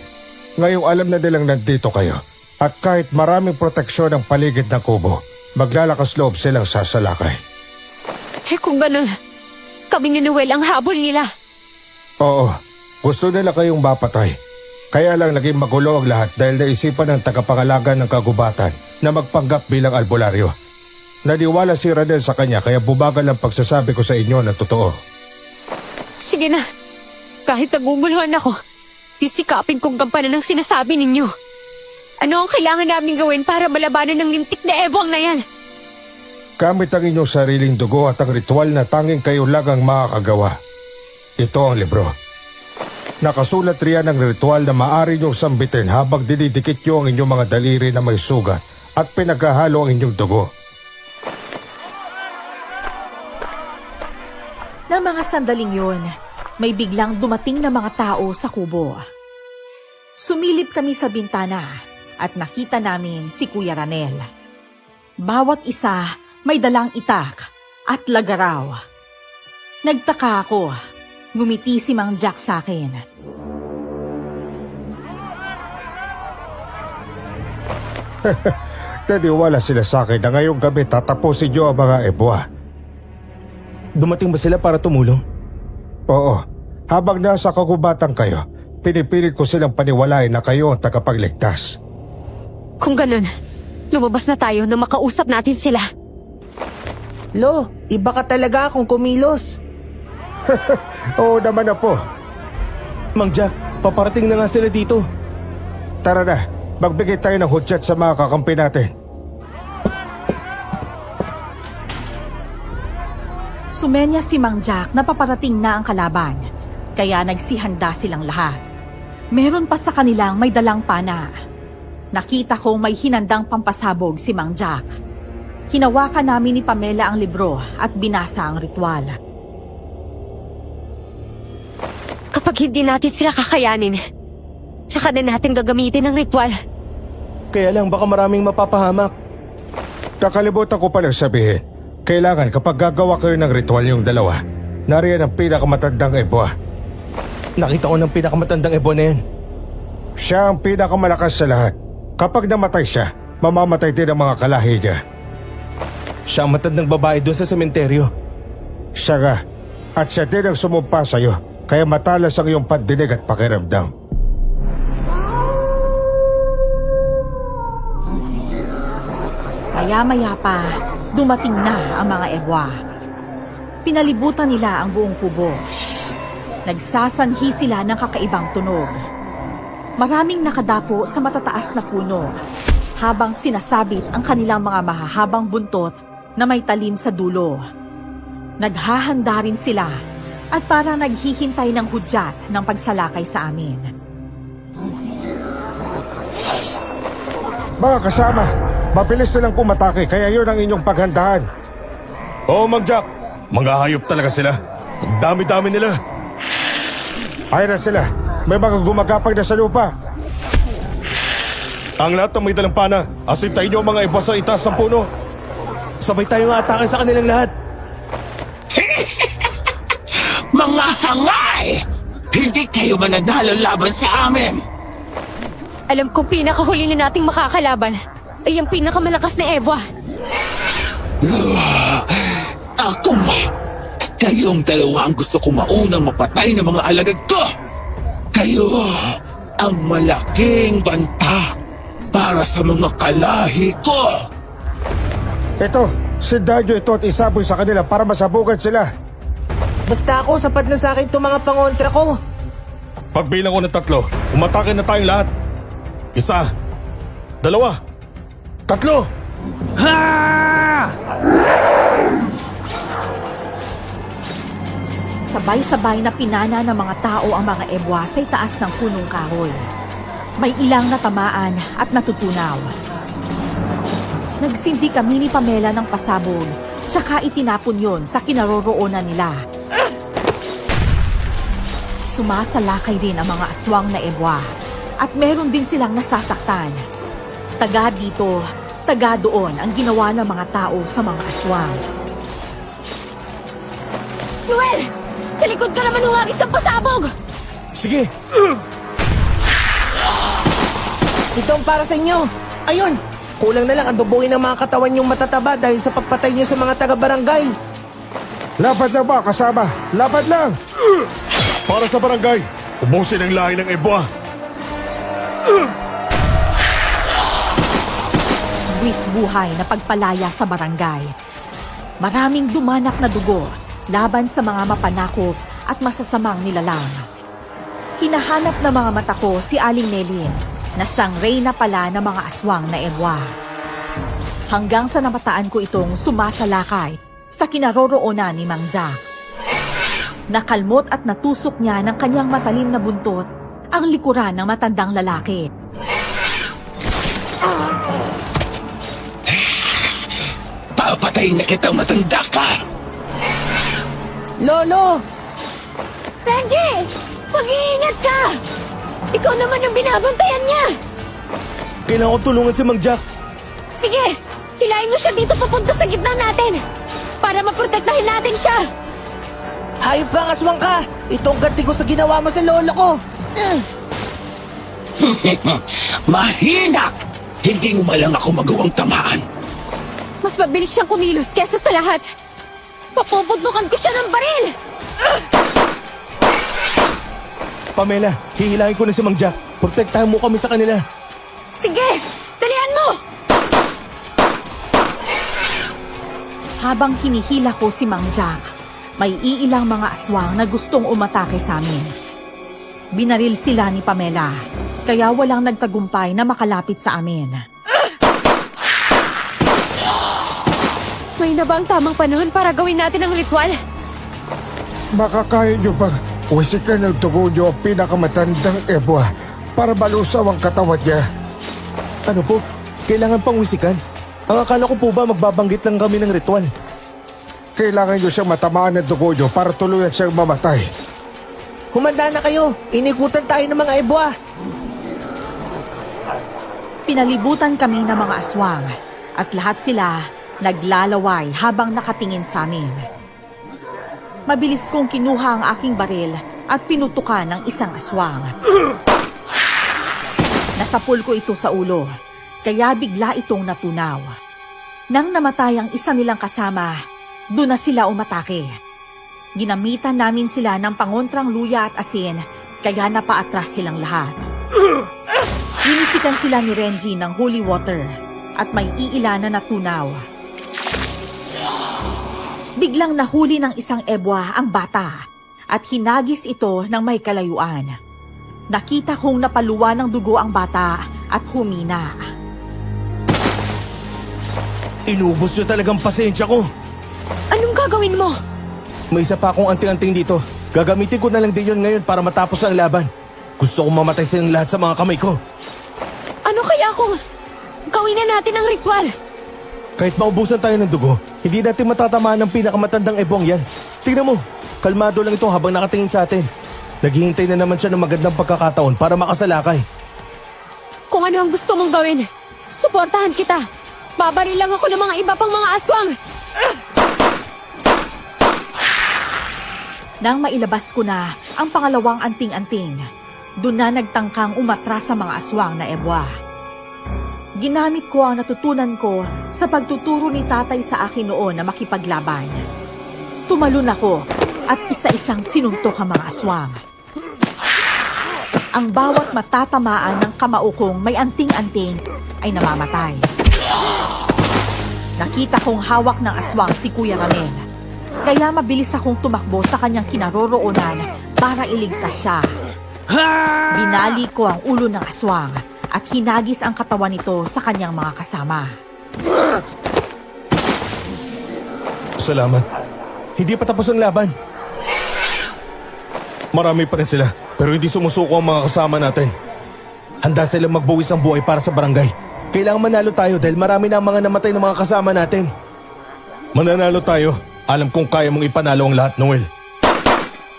Ngayong alam na nilang nandito kayo, at kahit maraming proteksyon ang paligid ng kubo, maglalakas loob silang sasalakay. Kung gano'n, kami ni Noel ang habol nila. Oo, gusto nila kayong mapatay. Kaya lang naging magulo ang lahat dahil naisipan ng tagapangalaga ng kagubatan na magpanggap bilang albularyo. Naniwala si Ranel sa kanya kaya bumagal ang pagsasabi ko sa inyo na totoo. Sige na, kahit naguguluhan ako, sisikapin kong gampanan ng sinasabi ninyo. Ano ang kailangan namin gawin para malabanan ng lintik na ebwang na yan? Gamit ang inyong sariling dugo at ang ritual na tanging kayo lang ang makakagawa. Ito ang libro. Nakasulat riyan ang ritual na maaari niyong sambitin habang dinidikit niyo ang inyong mga daliri na may sugat at pinaghahalo ang inyong dugo. Na mga sandaling yun, may biglang dumating na mga tao sa kubo. Sumilip kami sa bintana at nakita namin si Kuya Ranel. Bawat isa may dalang itak at lagaraw. Nagtaka ako. Ngumiti si Mang Jack sa akin. Naniwala sila sa akin na ngayong gabi tatapusin niyo ang mga ebwa. Dumating ba sila para tumulong? Oo, habang nasa kagubatan kayo, pinipilit ko silang paniwalain na kayo ang tagapagligtas. Kung ganun, lumabas na tayo na makausap natin sila. Lo, iba ka talaga kung kumilos. Oo naman na po. Mang Jack, paparating na nga sila dito. Tara na, magbigay tayo ng hudyat sa mga kakampi natin. Sumenya si Mang Jack na paparating na ang kalaban, kaya nagsihanda silang lahat. Meron pa sa kanilang may dalang pana. Nakita kong may hinandang pampasabog si Mang Jack. Hinawakan namin ni Pamela ang libro at binasa ang ritual. Kapag hindi natin sila kakayanin, tsaka na natin gagamitin ang ritual. Kaya lang baka maraming mapapahamak. Nakalimutan ko palang sabihin, kailangan kapag gagawa kayo ng ritual yung dalawa, nariyan ang pinakamatandang ebwa. Nakita ko ng pinakamatandang ebon na yan. Siya ang pinakamalakas sa lahat. Kapag namatay siya, mamamatay din ang mga kalahi niya. Siya ang matandang babae doon sa sementeryo. Siya nga, at siya din ang sumumpa sa'yo, kaya matalas ang iyong pandinig at pakiramdam. Maya-maya pa, dumating na ang mga ebwa. Pinalibutan nila ang buong kubo. Nagsasanhi sila ng kakaibang tunog. Maraming nakadapo sa matataas na puno, habang sinasabit ang kanilang mga mahahabang buntot na may talim sa dulo. Naghahanda rin sila at parang naghihintay ng hudyat ng pagsalakay sa amin. Mga kasama, mabilis silang pumatake kaya yun ang inyong paghandaan. Oo, Mang Jack. Mga hayop talaga sila. Ang dami-dami nila. Ay na sila, may mga gumagapag na sa lupa. Ang lahat ng may dalang pana, asintayin niyo ang mga iba sa itaas ng puno. Sabay tayong atake sa kanilang lahat. Mga hangay! Hindi kayo mananalo laban sa amin! Alam kong pinakahuli na nating makakalaban ay ang pinakamalakas na Eva. Ako! Kayong dalawa ang gusto ko maunang mapatay ng mga alagad ko! Kayo ang malaking banta para sa mga kalahi ko! Ito, sindahan nyo ito at isaboy sa kanila para masabugan sila. Basta ako, sapat na sa akin itong mga pangontra ko. Pagbilang ko ng 3, umatake na tayong lahat. 1, 2, 3. Sabay-sabay na pinana ng mga tao ang mga ebwa sa itaas ng punong kahoy. May ilang natamaan at natutunaw. Nagsindi kami ni Pamela ng pasabog, saka itinapon yon sa kinaroroonan nila. Sumasalakay rin ang mga aswang na ebwa at meron din silang nasasaktan. Taga dito, taga doon ang ginawa ng mga tao sa mga aswang. Noel! Talikod ka naman humagis ng pasabog! Sige! Ito ang para sa inyo. Ayun, kulang na lang ang dubuin ng mga katawan yung matataba dahil sa pagpatay niyo sa mga taga-barangay. Lapat lang ba, kasama? Lapat lang! Para sa barangay, ubusin ang lahi ng ebwa. Buwis buhay na pagpalaya sa barangay. Maraming dumanak na dugo laban sa mga mapanakop at masasamang nilalang. Hinahanap ng mga mata ko si Aling Nelin na siyang reyna pala ng mga aswang na ebwa. Hanggang sa namataan ko itong sumasalakay sa kinaroroonan ni Mang Jack. Nakalmot at natusok niya ng kanyang matalim na buntot ang likuran ng matandang lalaki. Papatayin na kitang matanda ka! Lolo! Renji! Mag-iingat ka! Ikaw naman ang binabantayan niya! Kailangan ko tulungan si Mang Jack. Sige! Hilahin mo siya dito papunta sa gitna natin! Para maprotektahin natin siya! Hayop kang aswang ka! Itong ganti ko sa ginawa mo sa lolo ko! Mahina! Hindi mo malang ako magawang tamaan. Mas mabilis siyang kumilos kesa sa lahat. Papupuntukan ko siya ng baril! Pamela, hihilahin ko na si Mang Jack. Protektahan mo kami sa kanila. Sige! Dalihan mo! Habang hinihila ko si Mang Jack, may iilang mga aswang na gustong umatake sa amin. Binaril sila ni Pamela, kaya walang nagtagumpay na makalapit sa amin. May na ba ang tamang panahon para gawin natin ang ritual? Makakaya nyo bang wisikan ng dugo nyo ang pinakamatandang ebwa para malusaw ang katawan niya? Ano po? Kailangan pang wisikan? Ang akala ko po ba magbabanggit lang kami ng ritual? Kailangan nyo siyang matamaan ng dugo nyo para tuluyan siyang mamatay. Humanda na kayo! Inikutan tayo ng mga ebwa! Pinalibutan kami ng mga aswang at lahat sila naglalaway habang nakatingin sa amin. Mabilis kong kinuha ang aking baril at pinutukan ng isang aswang. Nasapul ko ito sa ulo, kaya bigla itong natunaw. Nang namatay ang isa nilang kasama, doon na sila umatake. Ginamitan namin sila ng pangontrang luya at asin, kaya napaatras silang lahat. Winisikan sila ni Renji ng holy water at may iila na natunaw. Biglang nahuli ng isang ebwa ang bata at hinagis ito ng may kalayuan. Nakita kong napaluwa ng dugo ang bata at humina. Inubos nyo talagang pasensya ko. Anong gagawin mo? May isa pa akong anting-anting dito. Gagamitin ko na lang din yun ngayon para matapos ang laban. Gusto kong mamatay silang lahat sa mga kamay ko. Ano kaya kung gawin na natin ang ritual? Kahit maubusan tayo ng dugo, hindi natin matatamaan ng pinakamatandang ebong yan. Tingnan mo, kalmado lang ito habang nakatingin sa atin. Naghihintay na naman siya ng magandang pagkakataon para makasalakay. Kung ano ang gusto mong gawin, suportahan kita. Babaril lang ako ng mga iba pang mga aswang. Nang mailabas ko na ang pangalawang anting-anting, doon na nagtangkang umatras sa mga aswang na ebwa. Ginamit ko ang natutunan ko sa pagtuturo ni tatay sa akin noon na makipaglaban. Tumalon ako at isa-isang sinuntok ang mga aswang. Ang bawat matatamaan ng kamao kong may anting-anting ay namamatay. Nakita kong hawak ng aswang si Kuya Ramel, kaya mabilis akong tumakbo sa kanyang kinaroroonan para iligtas siya. Binali ko ang ulo ng aswang at hinagis ang katawan nito sa kanyang mga kasama. Salamat. Hindi pa tapos ang laban. Marami pa rin sila, pero hindi sumusuko ang mga kasama natin. Handa silang magbuwis ang buhay para sa barangay. Kailangan manalo tayo dahil marami na ang mga namatay ng mga kasama natin. Mananalo tayo. Alam kong kaya mong ipanalo ang lahat, Noel.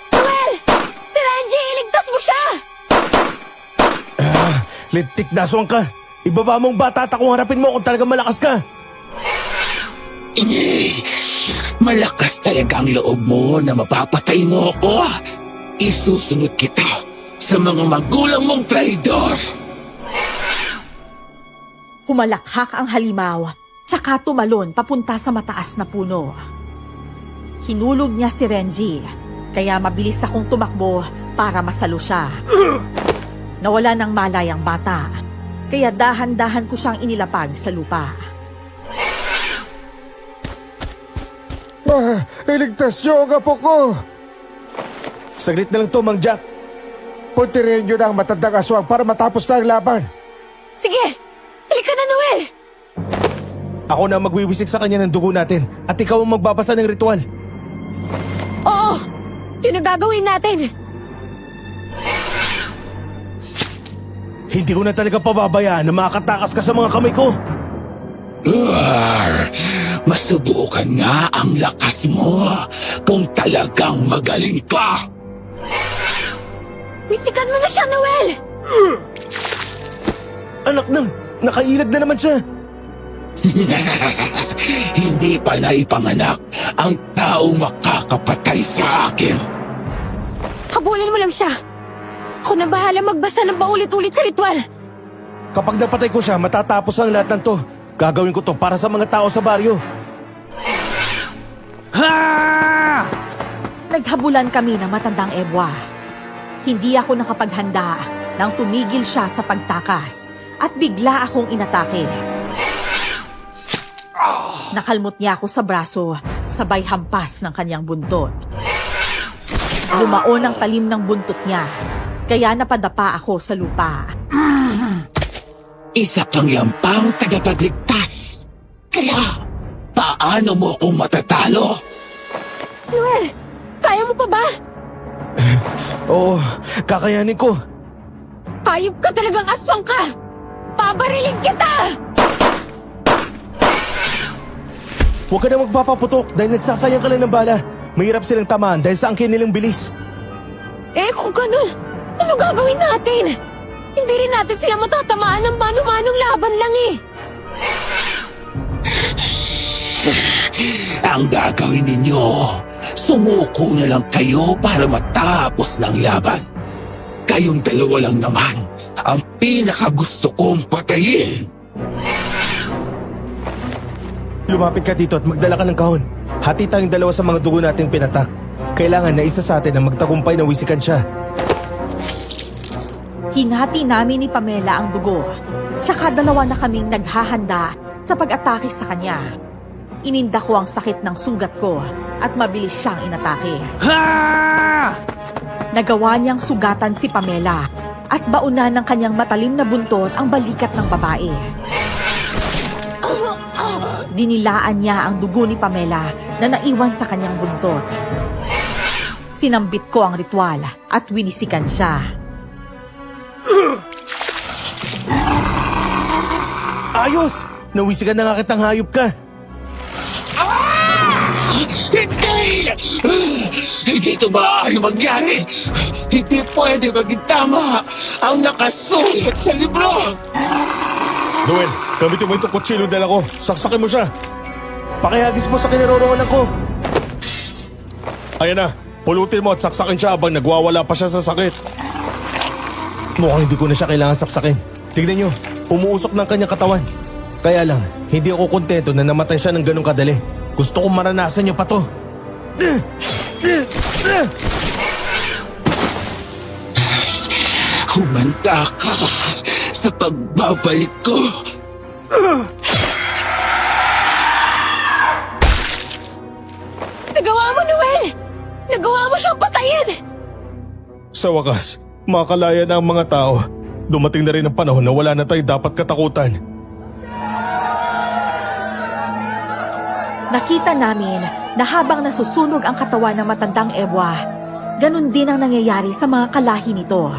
Noel! Renji, iligtas mo siya! Lintik na aswang ka. Ibaba mong bata at akong harapin mo kung talagang malakas ka. Malakas talaga ang loob mo na mapapatay mo ako. Isusunod kita sa mga magulang mong traidor. Humalakhak ang halimaw, tsaka tumalon papunta sa mataas na puno. Hinulog niya si Renji, kaya mabilis akong tumakbo para masalo siya. Nawala ng malay ang bata, kaya dahan-dahan ko siyang inilapag sa lupa. Iligtas niyo ang apo ko! Saglit na lang to, Mang Jack. Puntirin niyo na ang matandang aswang para matapos na ang laban. Sige! Halika na, Noel! Ako na magwiwisik sa kanya ng dugo natin at ikaw ang magbabasa ng ritual. Oo! Yun ang gagawin natin! Hindi ko na talaga pababayaan na makatakas ka sa mga kamay ko. Masubukan nga ang lakas mo kung talagang magaling ka. Wisikan mo na siya, Noel! Anak nang, nakailag na naman siya. Hindi pa naipanganak ang taong makakapatay sa akin. Habulin mo lang siya. Ako na bahala magbasa ng paulit-ulit sa ritual. Kapag napatay ko siya, matatapos ang lahat ng to. Gagawin ko to para sa mga tao sa baryo. Naghabulan kami ng matandang ebwa. Hindi ako nakapaghanda nang tumigil siya sa pagtakas at bigla akong inatake. Nakalmot niya ako sa braso, sabay hampas ng kanyang buntot. Bumaon ang talim ng buntot niya, kaya napadapa ako sa lupa. Isa kang lampang tagapagligtas. Kaya, paano mo akong matatalo? Noel, kaya mo pa ba? Oo, kakayanin ko. Hayop ka talagang aswang ka! Pabarilin kita! Huwag ka na magpapaputok dahil nagsasayang ka lang ng bala. Mahirap silang tamaan dahil sa angkin nilang bilis. Eh kung gano'n, ano gagawin natin? Hindi rin natin sila matatamaan ng mano-manong laban lang eh. Ang gagawin ninyo, sumuko na lang kayo para matapos ng laban. Kayong dalawa lang naman ang pinakagusto kong patayin. Lumapit ka dito at magdala ka ng kahon. Hati tayong dalawa sa mga dugo nating pinatak. Kailangan na isa sa atin ang magtagumpay na wisikan siya. Hinati namin ni Pamela ang dugo. Tsaka dalawa na kaming naghahanda sa pag-atake sa kanya. Ininda ko ang sakit ng sugat ko at mabilis siyang inatake. Nagawa niyang sugatan si Pamela at bauna ng kanyang matalim na buntot ang balikat ng babae. Dinilaan niya ang dugo ni Pamela na naiwan sa kanyang buntot. Sinambit ko ang ritual at winisikan siya. Ayos! Nawisikan na nga kitang hayop ka. Hindi! Hindi ito maaari mangyari! Hindi pwede maging tama ang nakasulat sa libro! Noel, gamitin mo itong kutsilo dala ko. Saksakin mo siya. Pakihagis mo sa kinaroroonan ko. Ayan na, pulutin mo at saksakin siya habang nagwawala pa siya sa sakit. Mukhang hindi ko na siya kailangan saksakin. Tignan nyo, umuusok ng kanyang katawan. Kaya lang, hindi ako kontento na namatay siya ng ganong kadali. Gusto kong maranasan niyo pa to. Humanda ka sa pagbabalik ko! Nagawa mo, Noel! Nagawa mo siyang patayin! Sa wakas, makalaya na ang mga tao. Dumating na rin ang panahon na wala na tayo dapat katakutan. Nakita namin na habang nasusunog ang katawan ng matandang ebwa, ganun din ang nangyayari sa mga kalahi nito.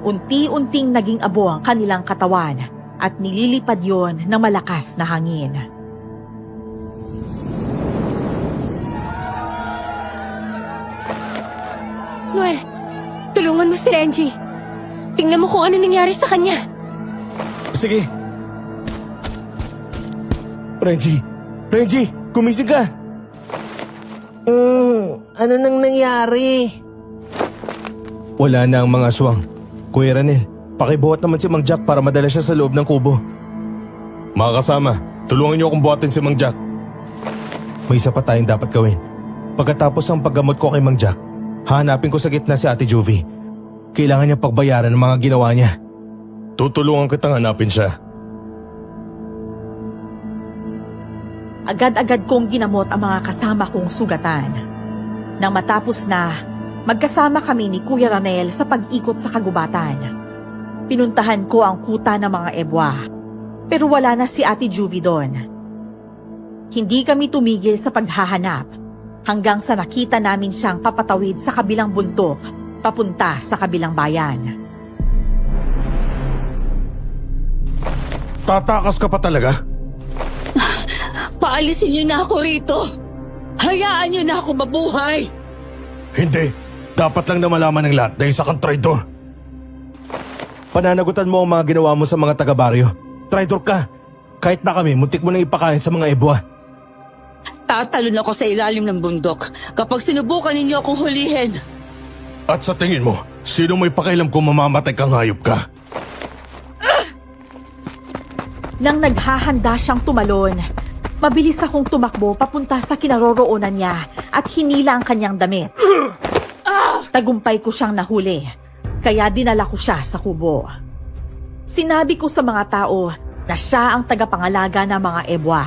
Unti-unting naging abo ang kanilang katawan at nililipad yon ng malakas na hangin. Noel, tulungan mo si Renji. Tingnan mo kung ano nangyari sa kanya. Sige. Renji, gumising ka. Ano nang nangyari? Wala na ang mga aswang. Kuya Ranel, pakibuhat naman si Mang Jack para madala siya sa loob ng kubo. Mga kasama, tulungan niyo akong buhatin si Mang Jack. May isa pa tayong dapat gawin. Pagkatapos ng paggamot ko kay Mang Jack, hahanapin ko sa gitna si Ate Juvie. Kailangan niya pagbayaran ng mga ginawa niya. Tutulungan kitang hanapin siya. Agad-agad kong ginamot ang mga kasama kong sugatan. Nang matapos na, magkasama kami ni Kuya Ranel sa pag-ikot sa kagubatan. Pinuntahan ko ang kuta ng mga ebwa, pero wala na si Ate Juvie doon. Hindi kami tumigil sa paghahanap hanggang sa nakita namin siyang papatawid sa kabilang bundok papunta sa kabilang bayan. Tatakas ka pa talaga? Paalisin niyo na ako rito! Hayaan niyo na ako mabuhay! Hindi. Dapat lang na malaman ng lahat na isa kang traidor. Pananagutan mo ang mga ginawa mo sa mga taga-baryo. Traitor ka. Kahit na kami, muntik mo nang ipakain sa mga ebwa. Tatalon ako sa ilalim ng bundok kapag sinubukan ninyo akong hulihin. At sa tingin mo, sino may pakialam kung mamamatay kang hayop ka? Nang naghahanda siyang tumalon, mabilis akong tumakbo papunta sa kinaroroonan niya at hinila ang kanyang damit. Tagumpay ko siyang nahuli, kaya dinala ko siya sa kubo. Sinabi ko sa mga tao na siya ang tagapangalaga ng mga ebwa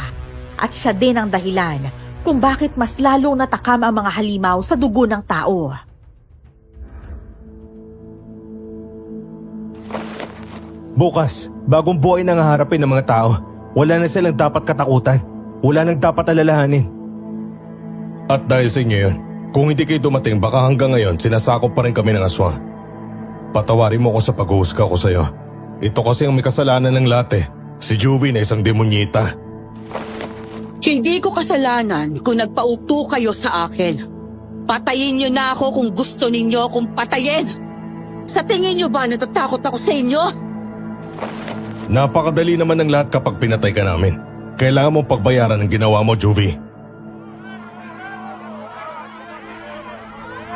at siya din ang dahilan kung bakit mas lalong natakam ang mga halimaw sa dugo ng tao. Bukas, bagong buhay na nga harapin ng mga tao. Wala na silang dapat katakutan. Wala nang dapat alalahanin. At dahil sa inyo yun, kung hindi kayo dumating baka hanggang ngayon sinasakop pa rin kami ng aswang. Patawarin mo ko sa paghuhusga ko sa'yo. Ito kasi ang may kasalanan ng lahat eh. Si Juvie na isang demonyita. Hindi ko kasalanan kung nagpauto kayo sa akin. Patayin niyo na ako kung gusto ninyo akong patayin. Sa tingin niyo ba natatakot ako sa inyo? Napakadali naman ng lahat kapag pinatay ka namin. Kailangan mong pagbayaran ng ginawa mo, Juvie.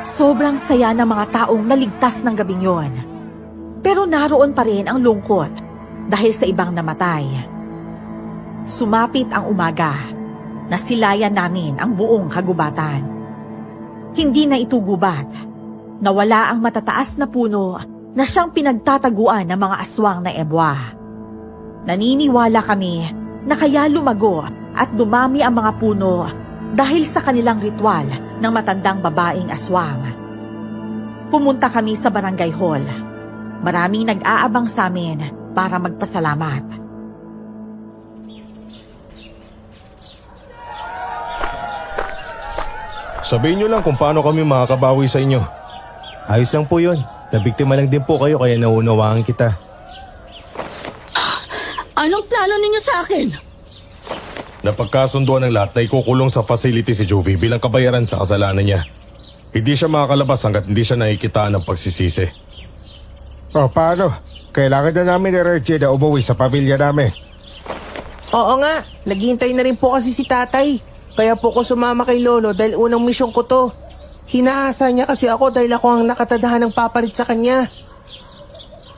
Sobrang saya ng mga taong naligtas ng gabing yon. Pero naroon pa rin ang lungkot dahil sa ibang namatay. Sumapit ang umaga. Nasilayan namin ang buong kagubatan. Hindi na ito gubat. Nawala ang matataas na puno na siyang pinagtataguan ng mga aswang na ebwa. Naniniwala kami na kaya lumago at dumami ang mga puno dahil sa kanilang ritual ng matandang babaeng aswang. Pumunta kami sa barangay hall. Maraming nag-aabang sa amin para magpasalamat. Sabihin nyo lang kung paano kami makakabawi sa inyo. Ayos lang po yun. Nabiktima lang din po kayo kaya naunawaan kita. Anong plano ninyo sa akin? Napagkasunduan ng lahat na ikukulong sa facility si Juvie bilang kabayaran sa kasalanan niya. Hindi siya makakalabas hanggat hindi siya nakikitaan ng pagsisisi. O paano? Kailangan na namin ni Reggie na umuwi sa pamilya namin. Oo nga, naghihintay na rin po kasi si tatay. Kaya po ko sumama kay Lolo dahil unang misyon ko to. Hinahasa niya kasi ako dahil ako ang nakatadahan ng papalit sa kanya.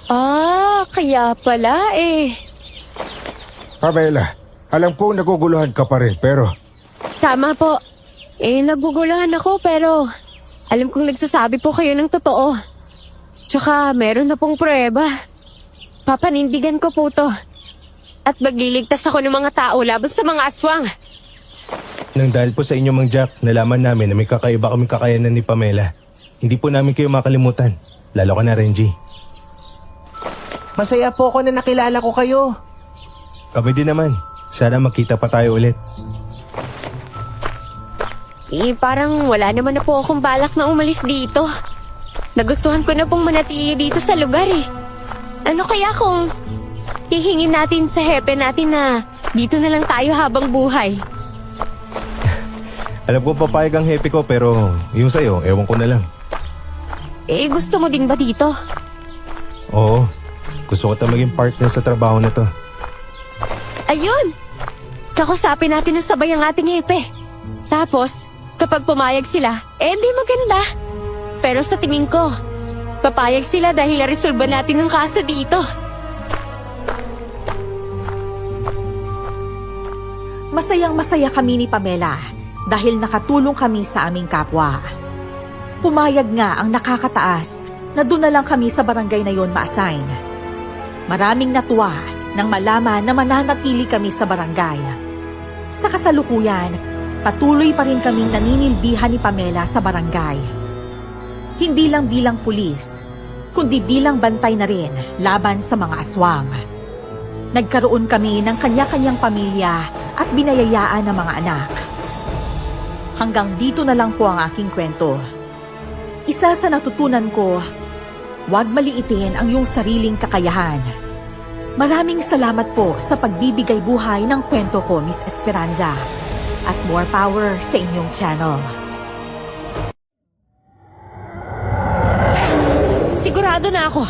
Ah, kaya pala eh. Pamela, alam kong naguguluhan ka pa rin pero Tama po. Naguguluhan ako pero alam kong nagsasabi po kayo ng totoo. Tsaka meron na pong pruweba. Papanindigan ko po to. At magliligtas ako ng mga tao laban sa mga aswang. Nang dahil po sa inyo, Mang Jack, nalaman namin na may kakaiba kaming kakayanan ni Pamela. Hindi po namin kayo makalimutan. Lalo ka na, Renji. Masaya po ako na nakilala ko kayo. Kami din naman. Sana magkita pa tayo ulit. Parang wala naman na po akong balak na umalis dito. Nagustuhan ko na pong manatili dito sa lugar eh. Ano kaya kung hihingin natin sa hepe natin na dito na lang tayo habang buhay? Alam ko papayag ang happy ko pero yung sa'yo, ewan ko na lang. Gusto mo din ba dito? Oo, gusto ko maging partner sa trabaho na to. Ayun! Kakusapin natin ng sabay ang ating hepe. Tapos, kapag pumayag sila, di maganda. Pero sa tingin ko, papayag sila dahil na-resolve natin ang kaso dito. Masayang-masaya kami ni Pamela dahil nakatulong kami sa aming kapwa. Pumayag nga ang nakakataas na doon na lang kami sa barangay na yon ma-assign. Maraming natuwa nang malaman na mananatili kami sa barangay. Sa kasalukuyan, patuloy pa rin kaming naninilbihan ni Pamela sa barangay. Hindi lang bilang pulis, kundi bilang bantay na rin laban sa mga aswang. Nagkaroon kami ng kanya-kanyang pamilya at binayayaan ng mga anak. Hanggang dito na lang po ang aking kwento. Isa sa natutunan ko, huwag maliitin ang iyong sariling kakayahan. Maraming salamat po sa pagbibigay buhay ng kwento ko, Miss Esperanza. At more power sa inyong channel. Sigurado na ako.